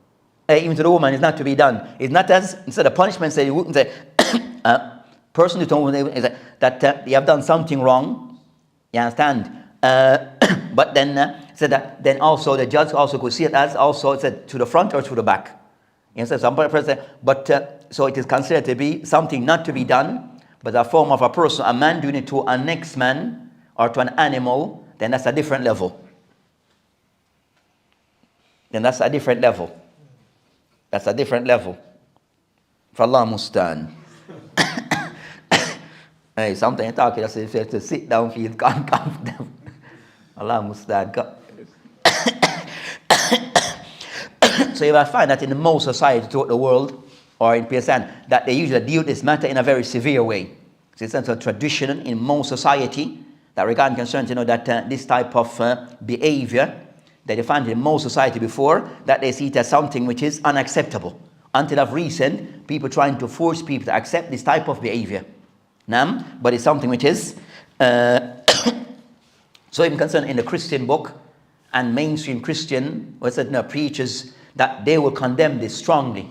Even to the woman, it's not to be done. It's not as instead of punishment. Say you wouldn't say person who told that you have done something wrong. You understand? But then said that then also the judge also could see it as also said to the front or to the back. You know, some person, but so it is considered to be something not to be done, but a form of a person, a man doing it to a next man or to an animal. Then that's a different level. That's a different level. For Allah Mustan. Hey, something you talk, you have to sit down, feel comfortable. Allah Mustan. So you will find that in the most society throughout the world, or in PSN, that they usually deal with this matter in a very severe way. So it's a tradition in most society that regarding concerns, that this type of behavior that they find in most society before, that they see it as something which is unacceptable. Until of recent, people trying to force people to accept this type of behavior. But it's something which is so even concerned in the Christian book and mainstream Christian preachers that they will condemn this strongly.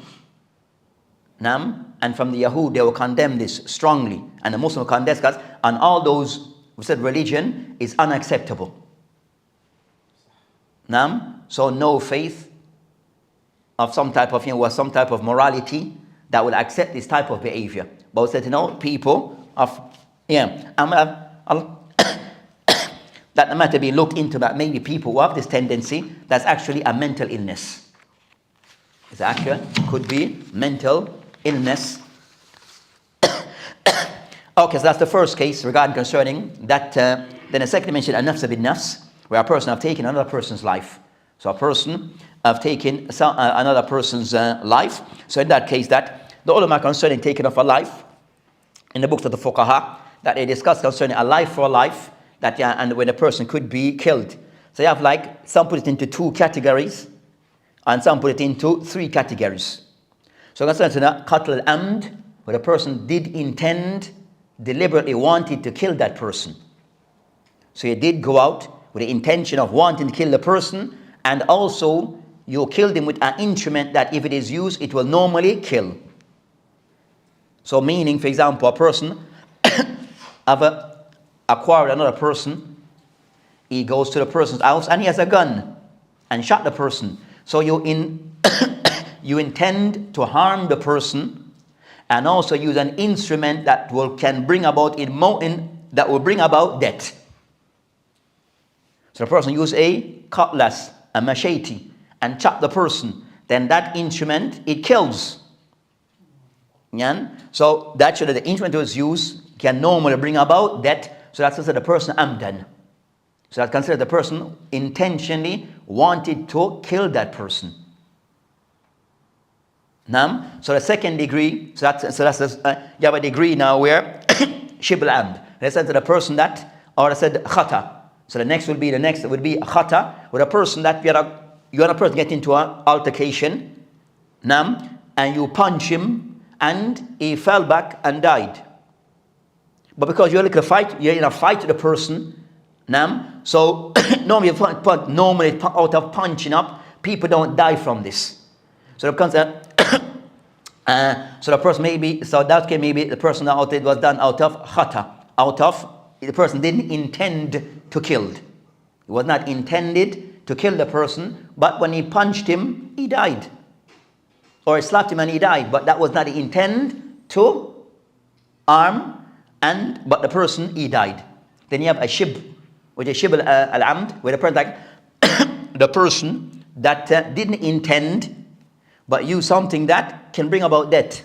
And from the Yahud, they will condemn this strongly. And the Muslim will condemn this, and all those who said religion is unacceptable. So no faith of some type of, or some type of morality that will accept this type of behavior. But said, people of, that no matter being looked into, that maybe people who have this tendency, that's actually a mental illness. It actually could be mental illness. Okay, so that's the first case regarding concerning that. Then the second mentioned an-nafs bin-nafs, where a person have taken another person's life. So a person have taken another person's life. So in that case, that the ulama concerning taking of a life, in the books of the fuqaha, that they discuss concerning a life for a life, that and when a person could be killed. So you have like some put it into 2 categories, and some put it into 3 categories. So concerning qatl al-amd, where the person did intend, deliberately wanted to kill that person. So you did go out with the intention of wanting to kill the person, and also you killed him with an instrument that if it is used, it will normally kill. So meaning, for example, a person have acquired another person, he goes to the person's house and he has a gun and shot the person. So you intend to harm the person and also use an instrument that can bring about that will bring about death. So the person use a cutlass, a machete, and chop the person. Then that instrument, it kills. So that should the instrument was used can normally bring about death. So that's considered the person amdan. So that's considered the person intentionally wanted to kill that person. So the second degree, so that's you have a degree now where shibl amd. That's the person that, or I said khata. So the next would be khata, with a person that you and a person get into an altercation, and you punch him, and he fell back and died. But because you're in a fight with the person, so normally out of punching up, people don't die from this. So it becomes so the person maybe the person out it was done out of khata, the person didn't intend to kill. It was not intended to kill the person, but when he punched him, he died. Or he slapped him and he died, but that was not the intent to harm, but the person, he died. Then you have a shib, which is shib al-amd, where the person that didn't intend, but use something that can bring about death.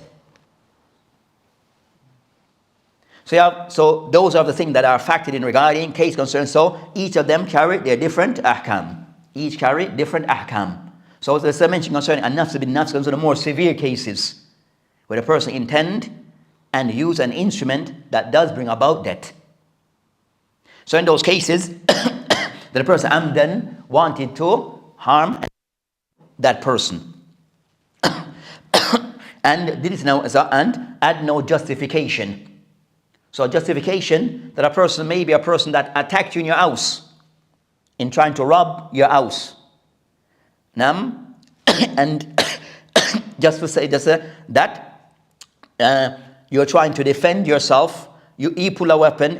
So those are the things that are factored in regarding case concerns. So each of them carry their different ahkam. Each carry different ahkam. So as I mentioned concerning an-nafs bin nafs, those are the more severe cases where the person intend and use an instrument that does bring about death. So in those cases, the person amdan wanted to harm that person. And this is now and add no justification. So justification that a person may be a person that attacked you in your house in trying to rob your house. And just to say that you're trying to defend yourself, you pull a weapon,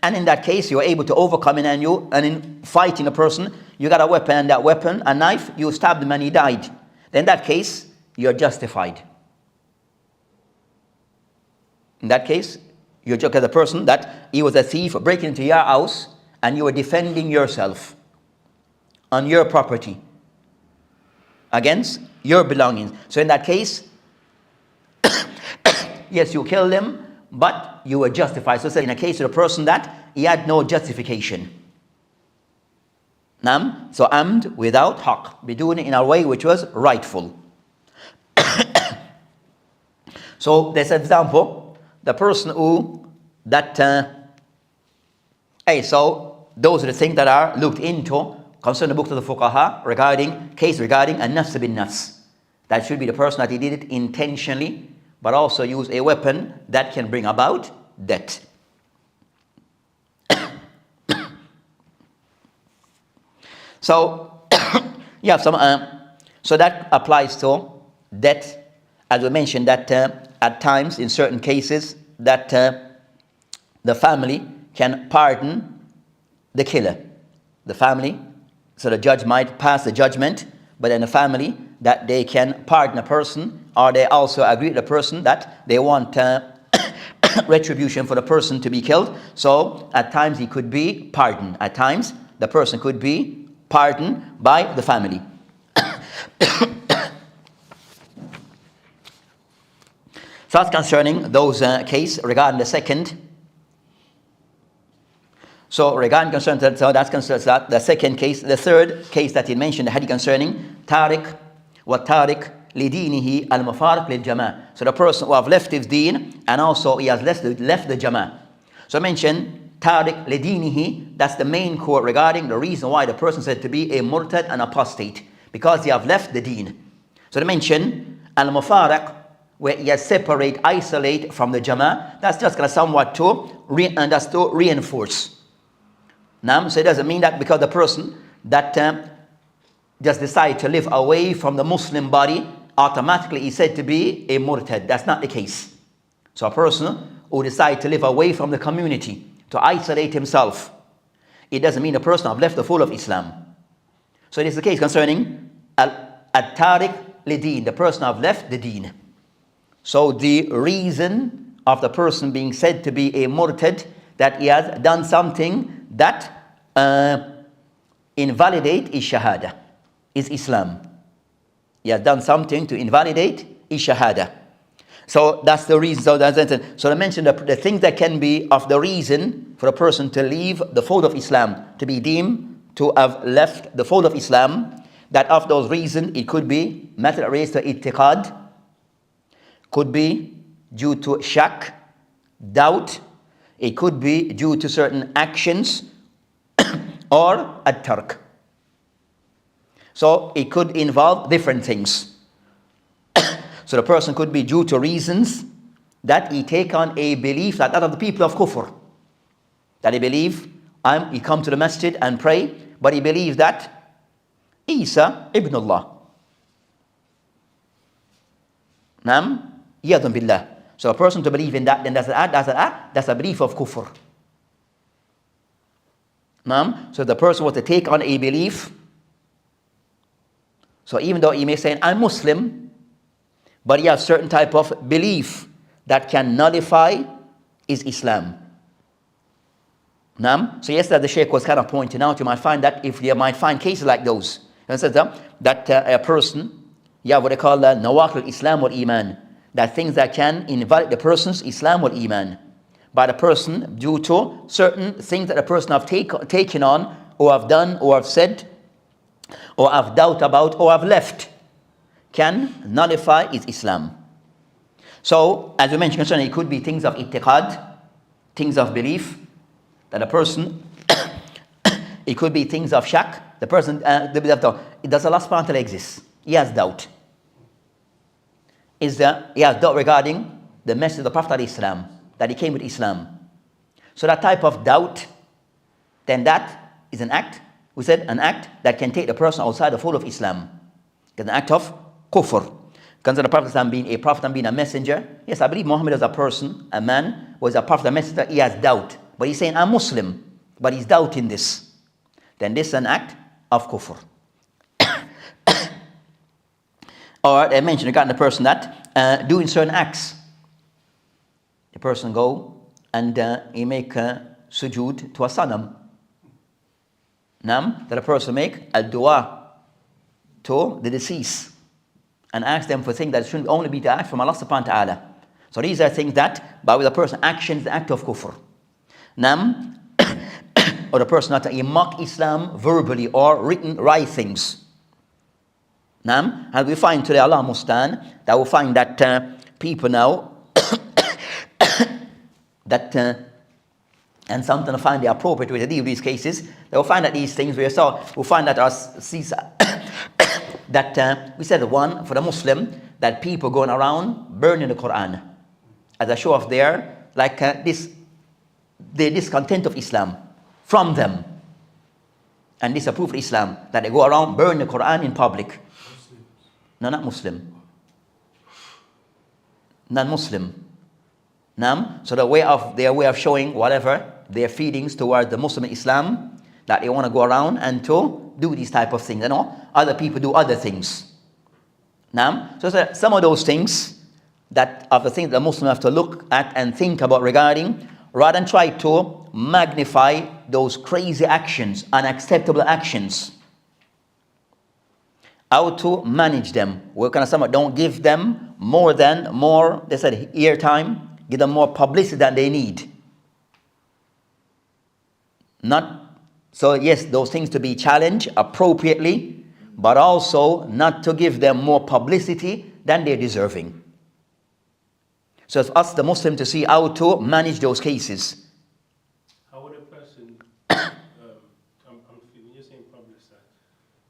and in that case you're able to overcome it, and in fighting a person, you got a weapon, and that weapon, a knife, you stabbed him and he died. Then in that case, you're justified. In that case, you're just as a person that he was a thief breaking into your house and you were defending yourself on your property against your belongings. So in that case, yes, you killed him, but you were justified. So in a case of a person that he had no justification. So amd without haqq, be doing it in a way which was rightful. So there's an example, the person who so those are the things that are looked into concerning the books of the fuqaha regarding an-nafs bin nafs. That should be the person that he did it intentionally, but also use a weapon that can bring about death. So you have some. So that applies to death, as we mentioned that at times in certain cases that the family can pardon the killer. The family, so the judge might pass the judgment, but then the family that they can pardon a person, or they also agree with the person that they want retribution for the person to be killed. So at times he could be pardoned. At times the person could be pardoned by the family. So that's concerning those case regarding the second. So regarding concern, so that's concerns that the second case. The third case that he mentioned, the hadith concerning Tariq wa Tariq lidinihi al-mufariq lil jama'. So the person who have left his deen and also he has left the jama'. So I mentioned Tariq lidinihi. That's the main core regarding the reason why the person said to be a murtad and apostate, because he have left the deen. So they mention al-mufariq, where he has isolate from the jama'. That's just going to somewhat to reinforce. So it doesn't mean that because the person that just decide to live away from the Muslim body, automatically is said to be a murtad. That's not the case. So a person who decides to live away from the community, to isolate himself, it doesn't mean the person have left the fold of Islam. So it is the case concerning at-tariq li-deen, the person have left the deen. So the reason of the person being said to be a murtad, that he has done something that invalidate his shahada, is Islam. He has done something to invalidate his shahada. So that's the reason. So I mentioned the things that can be of the reason for a person to leave the fold of Islam, to be deemed to have left the fold of Islam. That of those reasons, it could be matter raised to i'tiqad, could be due to shak, doubt. It could be due to certain actions or at-tark. So it could involve different things. So the person could be due to reasons that he take on a belief that of the people of kufr. That he believe, he come to the masjid and pray, but he believes that Isa ibn Allah. Naam, yadun billah. So a person to believe in that, then that's a belief of kufr. Naam, so the person was to take on a belief. So even though he may say, I'm Muslim, but he has certain type of belief that can nullify his Islam. Naam? So yesterday the Shaykh was kind of pointing out, you might find that if you might find cases like those, that a person, what they call Nawaqil Islam or Iman, that things that can invalidate the person's Islam or Iman, by the person due to certain things that the person have taken on, or have done, or have said, or have doubt about, or have left, can nullify his Islam. So, as we mentioned concerning, it could be things of i'tiqad, things of belief, that a person, it could be things of shak, the person, does Allah subhanahu wa ta'ala exist? He has doubt. He has doubt regarding the message of the Prophet Islam, that he came with Islam. So that type of doubt, then that is an act, we said an act that can take the person outside the fold of Islam. It's an act of kufr. Consider the Prophet being a prophet and being a messenger. Yes, I believe Muhammad as a person, a man, was a prophet, a messenger. He has doubt. But he's saying, I'm Muslim. But he's doubting this. Then this is an act of kufr. Or I mentioned regarding the person that doing certain acts. The person go and he make sujood to a sanam. That a person make a dua to the deceased and ask them for things that should only be to ask from Allah subhanahu wa ta'ala. So these are things that by the person action is the act of kufr. Or the person that he mock Islam verbally or written right things. And we find today, Allah mustan, that we find that people now that and sometimes I find the appropriate way to deal with these cases, they will find that these things we'll find that that we said one for the Muslim, that people going around burning the Quran as a show of their the discontent of Islam from them and disapprove of Islam, that they go around burning the Quran in public. No, not Muslim. Non-Muslim. So their way of showing whatever their feelings towards the Muslim Islam, that they want to go around and to do these type of things. Other people do other things. So some of those things that are the things the Muslim have to look at and think about regarding, rather than try to magnify those crazy actions, unacceptable actions. How to manage them. Don't give them more, they said, airtime. Give them more publicity than they need. So yes, those things to be challenged appropriately, but also not to give them more publicity than they're deserving. So it's us, the Muslim, to see how to manage those cases. How would a person, when you're saying publicize,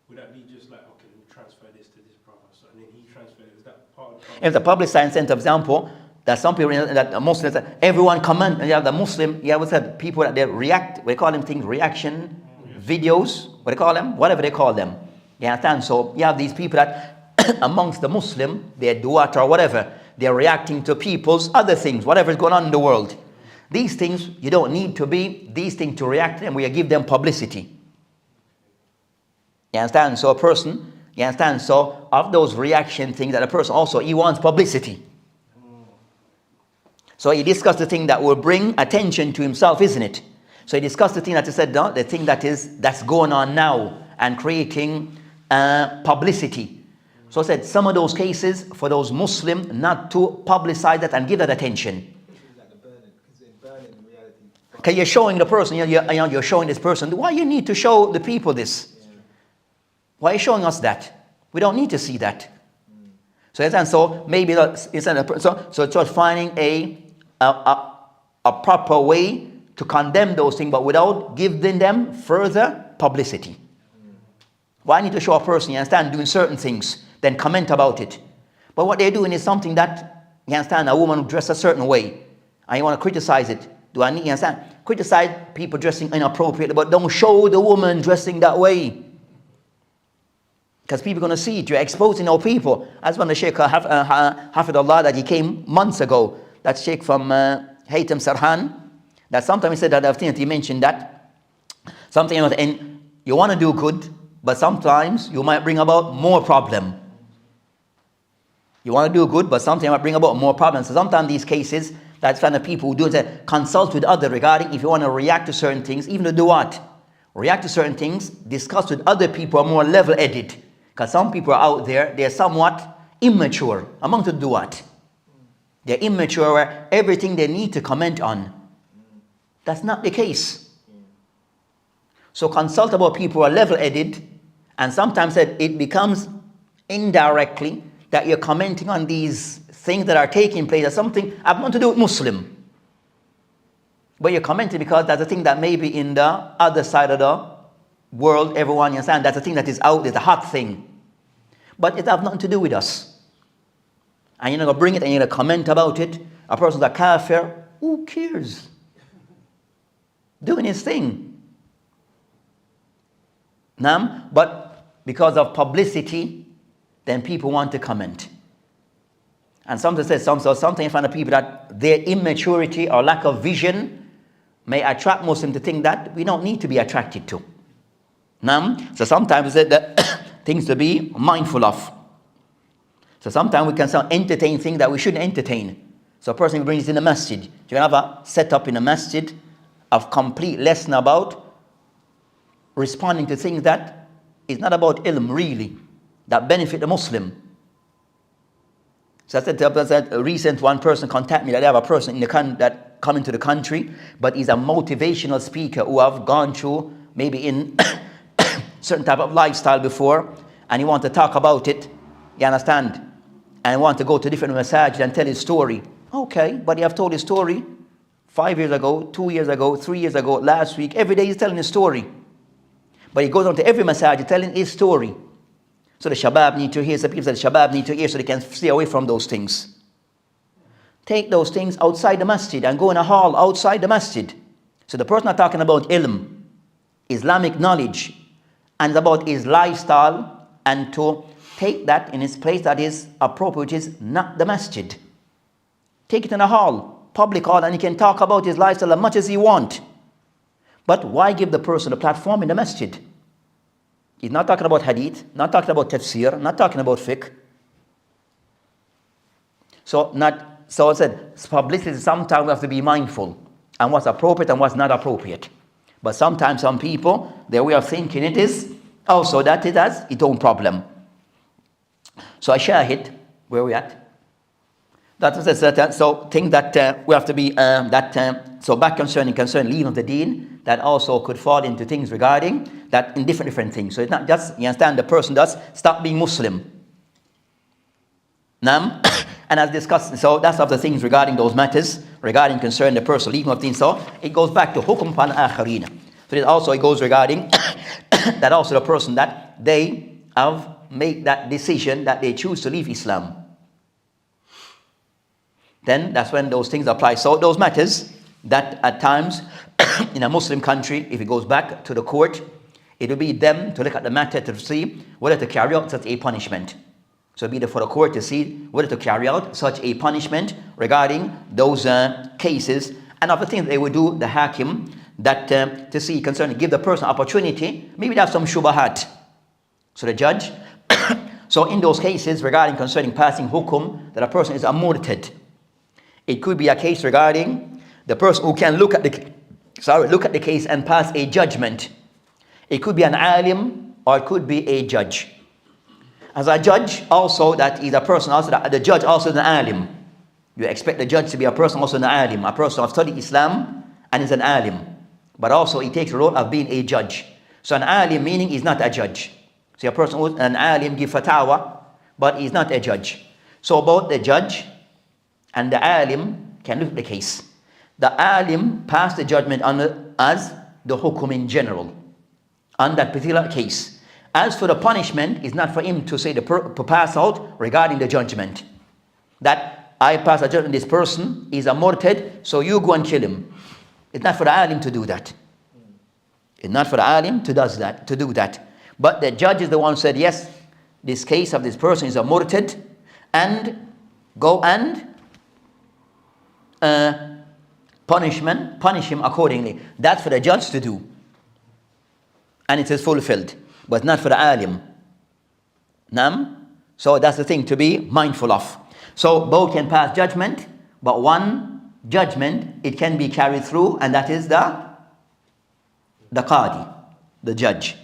would that be just like, okay, we'll transfer this to this brother, so, and then he transfers, is that part of the If the public science center, for example, that some people, that Muslims, everyone comment, the Muslim, what's that, people that they react, we call them things, reaction videos, what they call them, whatever they call them. You understand? So you have these people that amongst the Muslim, their duat or whatever, they're reacting to people's other things, whatever is going on in the world. These things, you don't need to be these things to react to them, we give them publicity. You understand? So a person, you understand? So of those reaction things that a person also, he wants publicity. So he discussed the thing that will bring attention to himself, isn't it? So he discussed the thing that he said, no, the thing that's going on now and creating publicity. So I said some of those cases for those Muslims not to publicize that and give that attention. Okay, you're showing the person, you're showing this person. Why you need to show the people this? Why are you showing us that? We don't need to see that. So maybe so finding a proper way to condemn those things, but without giving them further publicity. Why I need to show a person, you understand, doing certain things, then comment about it. But what they're doing is something that, you understand, a woman dressed a certain way, and you want to criticize it. Do I need, you understand? Criticize people dressing inappropriately, but don't show the woman dressing that way. Because people are going to see it. You're exposing our people. As one of the Sheikh Hafidullah that he came months ago, that Sheikh from Haytham Sarhan, that sometimes he said that, I think he mentioned that, something about, and you want to do good, but sometimes you might bring about more problem. You want to do good, but sometimes you might bring about more problems. So sometimes these cases, that's kind of people who do it, consult with others regarding if you want to react to certain things, even to do what? React to certain things, discuss with other people who are more level-headed. Because some people are out there, they're somewhat immature. Among to do what? They're immature where everything they need to comment on. That's not the case. So consult about people who are level-headed, and sometimes it becomes indirectly that you're commenting on these things that are taking place as something have nothing to do with Muslim. But you're commenting because that's a thing that maybe in the other side of the world, everyone, you understand, that's a thing that is out there, the hot thing. But it has nothing to do with us. And you're going to bring it and you're going to comment about it. A person's a kafir, who cares? Doing his thing. But because of publicity, then people want to comment. And sometimes you find the people that their immaturity or lack of vision may attract Muslims to think that we don't need to be attracted to. So sometimes that things to be mindful of. So sometimes we can entertain things that we shouldn't entertain. So a person brings in a masjid. You can have a setup in a masjid of complete lesson about responding to things that is not about ilm really, that benefit the Muslim. So I said a recent one person contacted me that they have a person in the that come into the country, but he's a motivational speaker who have gone through maybe in certain type of lifestyle before, and he want to talk about it, you understand? And he want to go to different masajid and tell his story. Okay, but he have told his story 5 years ago, 2 years ago, 3 years ago, last week. Every day he's telling his story. But he goes on to every masajid telling his story. So the shabab need to hear, some people say the shabab need to hear so they can stay away from those things. Take those things outside the masjid and go in a hall outside the masjid. So the person are talking about ilm, Islamic knowledge, and about his lifestyle, and to take that in its place that is appropriate, which is not the masjid. Take it in a hall, public hall, and he can talk about his lifestyle as much as he want. But why give the person a platform in the masjid? He's not talking about hadith, not talking about tafsir, not talking about fiqh. So I said, publicity, sometimes we have to be mindful and what's appropriate and what's not appropriate. But sometimes some people, their way of thinking it is also that it has its own problem. So I shahid, where we at? So things that we have to be, so back concerning leave of the deen, that also could fall into things regarding that in different things. So it's not just, you understand, the person does stop being Muslim. And as discussed, so that's of the things regarding those matters, regarding concerning the person leaving of deen. So it goes back to hukum pal akharina. So it also goes regarding that also the person that they have made that decision that they choose to leave Islam. Then that's when those things apply. So those matters that at times in a Muslim country, if it goes back to the court, it will be them to look at the matter to see whether to carry out such a punishment. So it will be for the court to see whether to carry out such a punishment regarding those cases. And other things they would do, the hakim, that to see concerning, give the person opportunity, maybe they have some shubahat. So the judge, so in those cases regarding concerning passing hukum, that a person is a murtad. It could be a case regarding the person who can look at the case and pass a judgment. It could be an alim or it could be a judge. As a judge, also that is a person, also that the judge also is an alim. You expect the judge to be a person also an alim, a person who has studied Islam and is an alim. But also he takes the role of being a judge. So an alim meaning he's not a judge. So a person who's an alim give fatwa, but he's not a judge. So both the judge and the alim can look at the case. The alim passed the judgment on as the hukum in general, on that particular case. As for the punishment, it's not for him to say to pass out regarding the judgment. That I pass a judgment, this person is a murtad, so you go and kill him. It's not for the alim to do that. It's not for the alim to do that. But the judge is the one who said, yes, this case of this person is a murtad, and go and punish him accordingly. That's for the judge to do. And it is fulfilled, but not for the alim. So that's the thing to be mindful of. So both can pass judgment, but one judgment, it can be carried through, and that is the qadi, the judge.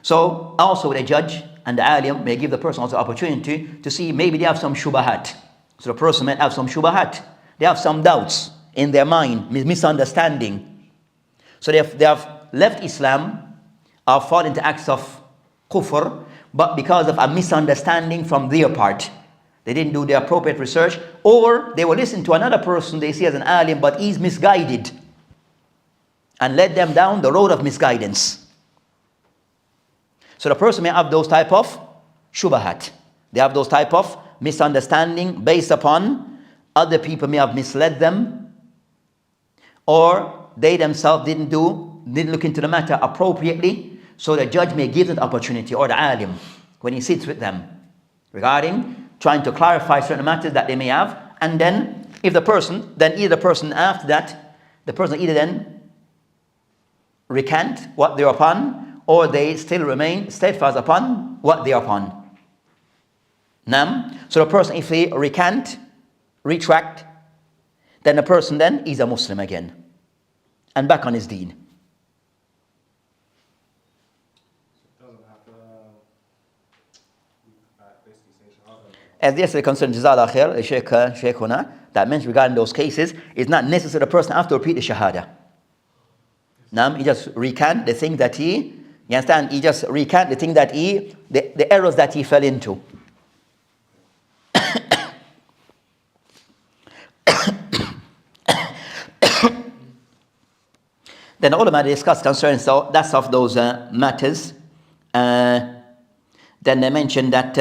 So also the judge and the alim may give the person also opportunity to see maybe they have some shubahat. So the person may have some shubahat. They have some doubts in their mind, misunderstanding. So they have left Islam or fallen into acts of kufr, but because of a misunderstanding from their part. They didn't do the appropriate research, or they will listen to another person they see as an alim, but he's misguided and led them down the road of misguidance. So the person may have those type of shubahat. They have those type of misunderstanding based upon other people may have misled them, or they themselves didn't look into the matter appropriately. So the judge may give that opportunity, or the alim, when he sits with them, regarding trying to clarify certain matters that they may have. And then if the person, then either the person after that, the person either then recant what they're upon, or they still remain steadfast upon what they're upon. So the person, if they recant, retract, then the person then is a Muslim again and back on his deen. As yesterday concerned, Jazallah Khair, Shaykhuna, that mentioned regarding those cases, it's not necessary the person have to repeat the Shahada. He just recant the thing that you understand? He just recant the thing that the errors that he fell into. Then the ulama discuss concerning, so that's of those matters. Then they mentioned that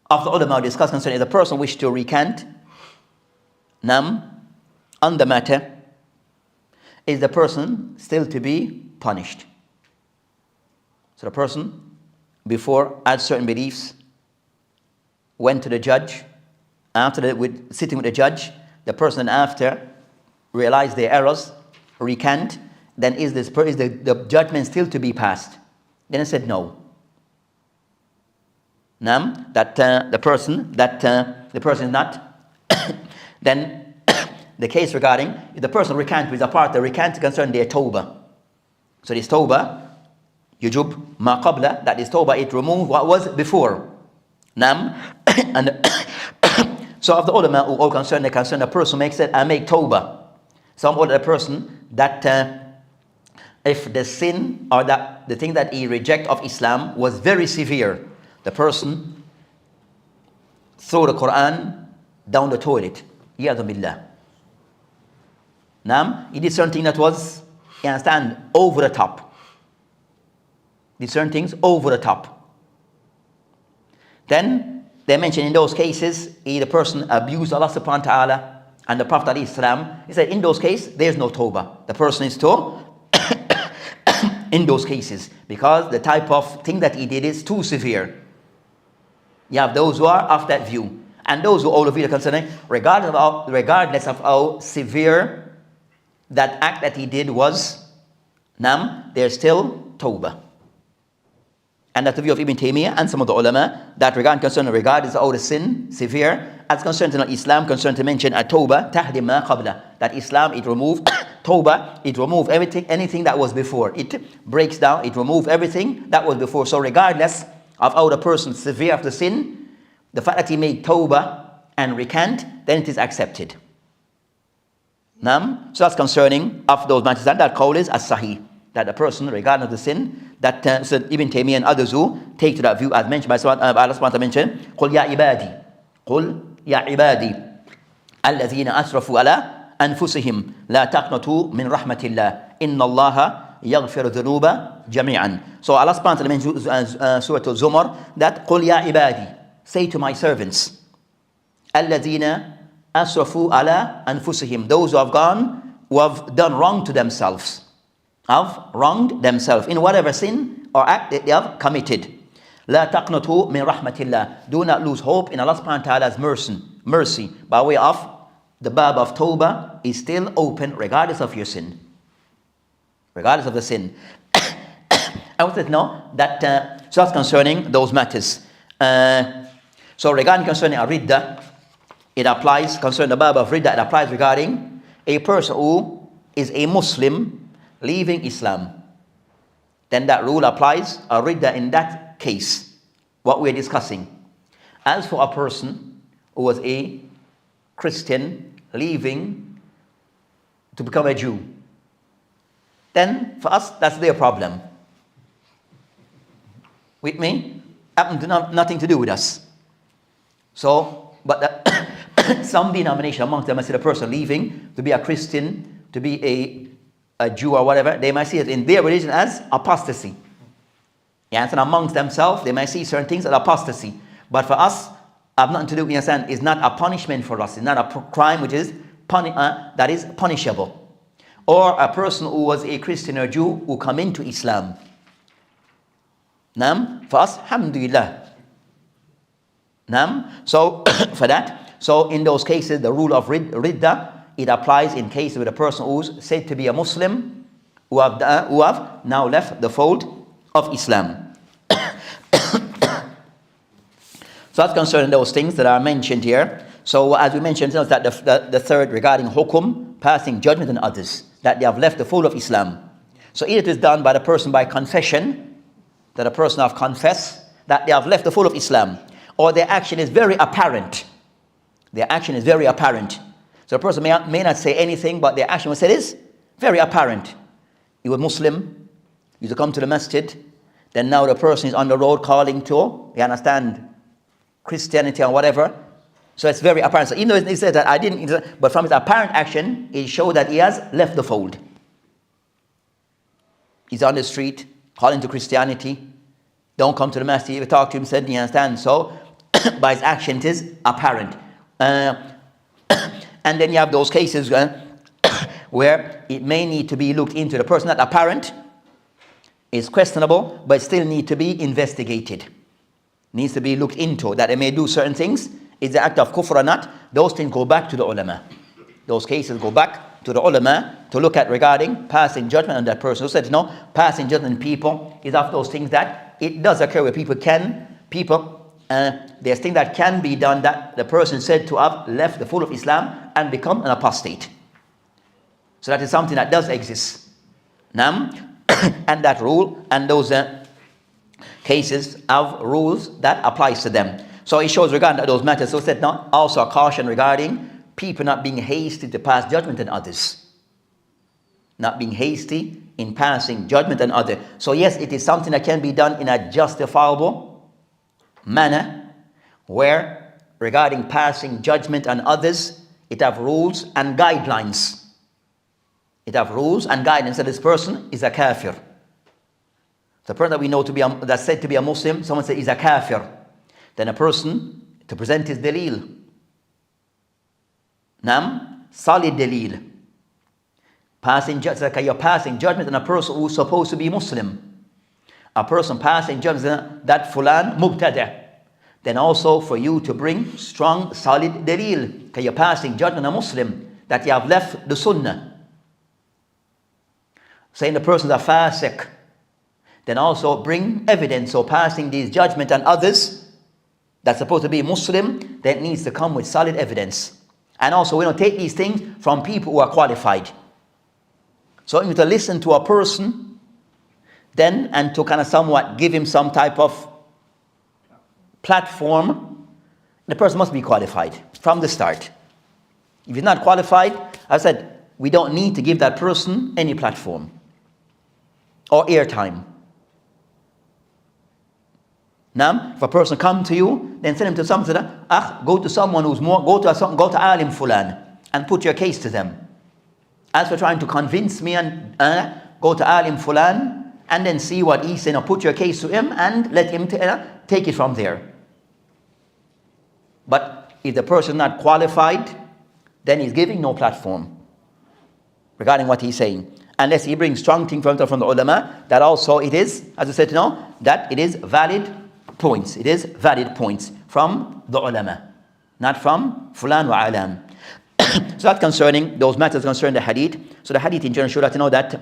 of the ulama discuss concerning, if the person wish to recant on the matter, is the person still to be punished? So the person before had certain beliefs, went to the judge, after sitting with the judge, the person after realized their errors, recant, then is the judgment still to be passed? Then I said no. That the person is not. Then the case regarding if the person recant with a part, the recant concern their tawbah. So this tawbah, yujub ma qabla, that is tawbah, it removes what was before. And so of the ulama who all concerned, they concern the person makes it, I make tawbah. Some other person that if the sin or that the thing that he reject of Islam was very severe, the person threw the Quran down the toilet. Yadu billah. He did certain thing that was, you understand, over the top. Did certain things over the top. Then they mention in those cases, the person abused Allah subhanahu wa ta'ala and the Prophet ﷺ. He said in those cases, there's no tawbah. The person is to in those cases, because the type of thing that he did is too severe. You have those who are of that view, and those who all of you are concerning, regardless of how severe that act that he did was, there's still tawbah. And that's the view of Ibn Taymiyyah and some of the ulama, that regardless of the sin severe, as concerned in Islam, concerned to mention a tawbah, tahdim ma qabla, that Islam, it removed tawbah, it removed anything that was before. It breaks down, it removed everything that was before. So regardless of how the person severe of the sin, the fact that he made tawbah and recant, then it is accepted. So that's concerning of those matters. That call is as-sahih, that the person, regardless of the sin, that Ibn Taymiyyah and others who take to that view, as mentioned by Allah subhanahu wa ta'ala mentioned, قُلْ يَا عِبَادِي قُلْ يَا عِبَادِي الَّذِينَ أَسْرَفُوا عَلَىٰ أَنفُسِهِمْ لَا تَقْنَطُوا مِنْ رَحْمَةِ اللَّهِ إِنَّ اللَّهَ يغفر الذنوب جميعا. So Allah subhanahu wa ta'ala mentions Surah Al-Zumar that قل يا عبادي, say to my servants, الذين أسرفوا على أنفسهم, those who have done wrong to themselves, have wronged themselves in whatever sin or act that they have committed. لا تقنطوا من رحمة الله, do not lose hope in Allah subhanahu wa ta'ala's mercy by way of the bab of Tawbah is still open regardless of your sin. Regardless of the sin. I would say no, that so that's concerning those matters. So regarding concerning a ridda, it applies concerning the bab of ridda, it applies regarding a person who is a Muslim leaving Islam. Then that rule applies a ridda in that case, what we're discussing. As for a person who was a Christian leaving to become a Jew, then for us that's their problem. With me? Nothing to do with us. So, but some denomination amongst them, I see the person leaving to be a Christian, to be a Jew or whatever, they might see it in their religion as apostasy. Yeah, and amongst themselves, they might see certain things as apostasy. But for us, have nothing to do, you understand, it's not a punishment for us. It's not a crime which is that is punishable. Or a person who was a Christian or Jew who come into Islam. Naam, for us, alhamdulillah. Naam, so for that, so in those cases, the rule of ridda, it applies in cases with a person who's said to be a Muslim, who have now left the fold of Islam. So that's concerning those things that are mentioned here. So as we mentioned, that the third regarding hukum, passing judgment on others, that they have left the fold of Islam. So either it is done by the person by confession, that a person have confessed that they have left the fold of Islam, or their action is very apparent. Their action is very apparent. So a person may not say anything, but their action, we said, is very apparent. He was Muslim, he used to come to the masjid, then now the person is on the road calling to, you understand, Christianity or whatever. So it's very apparent. So even though he said that I didn't, but from his apparent action, it showed that he has left the fold. He's on the street, calling to Christianity. Don't come to the masjid, you talk to him, said, you understand? So by his action, it is apparent. And then you have those cases where it may need to be looked into. The person not apparent is questionable, but still need to be investigated. Needs to be looked into, that they may do certain things. Is the act of kufr or not? Those things go back to the ulama. Those cases go back to the ulama to look at regarding passing judgment on that person. Who said, no, passing judgment on people is of those things that it does occur where there's things that can be done that the person said to have left the fold of Islam and become an apostate. So that is something that does exist. Now, and that rule and those cases have rules that applies to them. So it shows regarding those matters. So it said now also a caution regarding people not being hasty to pass judgment on others. Not being hasty in passing judgment on others. So yes, it is something that can be done in a justifiable manner, where regarding passing judgment on others, it have rules and guidelines. It have rules and guidelines that this person is a kafir. The person that we know to be that's said to be a Muslim, someone says is a kafir. Then a person to present his dalil. Nam, solid dalil. You're passing judgment on a person who's supposed to be Muslim. A person passing judgment that fulan mubtada'. Then also for you to bring strong, solid dalil. You're passing judgment on a Muslim that you have left the sunnah. Saying the person is a fasiq. Then also bring evidence. So passing these judgment on others that's supposed to be Muslim, that needs to come with solid evidence. And also we don't take these things from people who are qualified. So you need to listen to a person then and to kind of somewhat give him some type of platform. The person must be qualified from the start. If he's not qualified, I said, we don't need to give that person any platform or airtime. Now, if a person come to you, then send him to someone. Go to someone who's more. Go to alim fulan and put your case to them. As for trying to convince me and go to Alim Fulan and then see what he's saying, or put your case to him and let him take it from there. But if the person is not qualified, then he's giving no platform regarding what he's saying. Unless he brings strong things from the ulama, that also it is, as I said, that it is valid points. It is valid points from the ulama, not from fulan wa alam. So that's concerning those matters concerning the hadith. So the hadith in general show that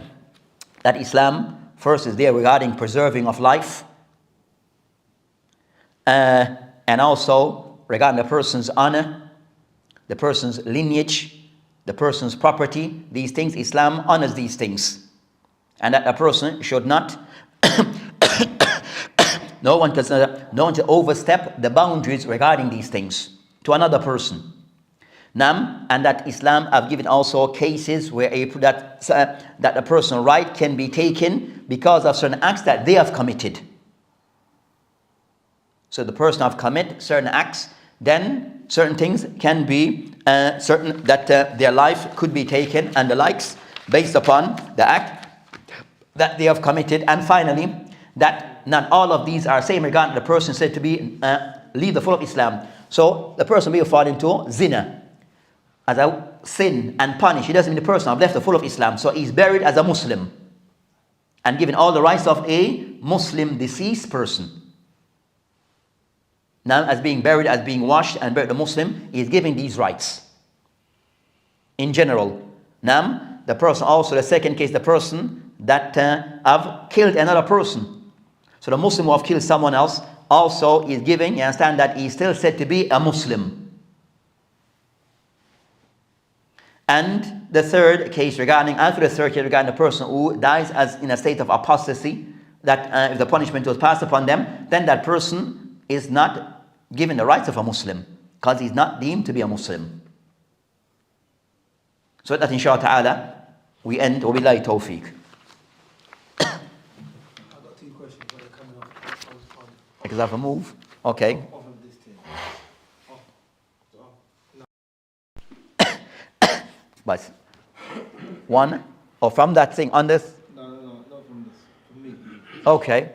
that Islam first is there regarding preserving of life, and also regarding the person's honor, the person's lineage, the person's property. These things, Islam honors these things, and that a person should not no one to overstep the boundaries regarding these things to another person. And that Islam have given also cases where that a person's right can be taken because of certain acts that they have committed. So the person have committed certain acts, then certain things can be certain that their life could be taken and the likes based upon the act that they have committed. And finally, that not all of these are same regarding the person said to be leave the fold of Islam. So the person may fall into zina as a sin and punished. It doesn't mean the person have left the fold of Islam. So he's buried as a Muslim and given all the rights of a Muslim deceased person. Now, as being buried, as being washed and buried, the Muslim is giving these rights in general. Now, the person also, the second case, the person that have killed another person. So the Muslim who have killed someone else also is giving, you understand, that he is still said to be a Muslim. And the third case regarding the person who dies as in a state of apostasy, that if the punishment was passed upon them, then that person is not given the rights of a Muslim because he's not deemed to be a Muslim. So that inshallah ta'ala we end wabillahi tawfiq. I've got two questions when they're coming off. Because I have a move. Okay. Off of this thing. But one or from that thing on this. No, not from this. From me. Okay.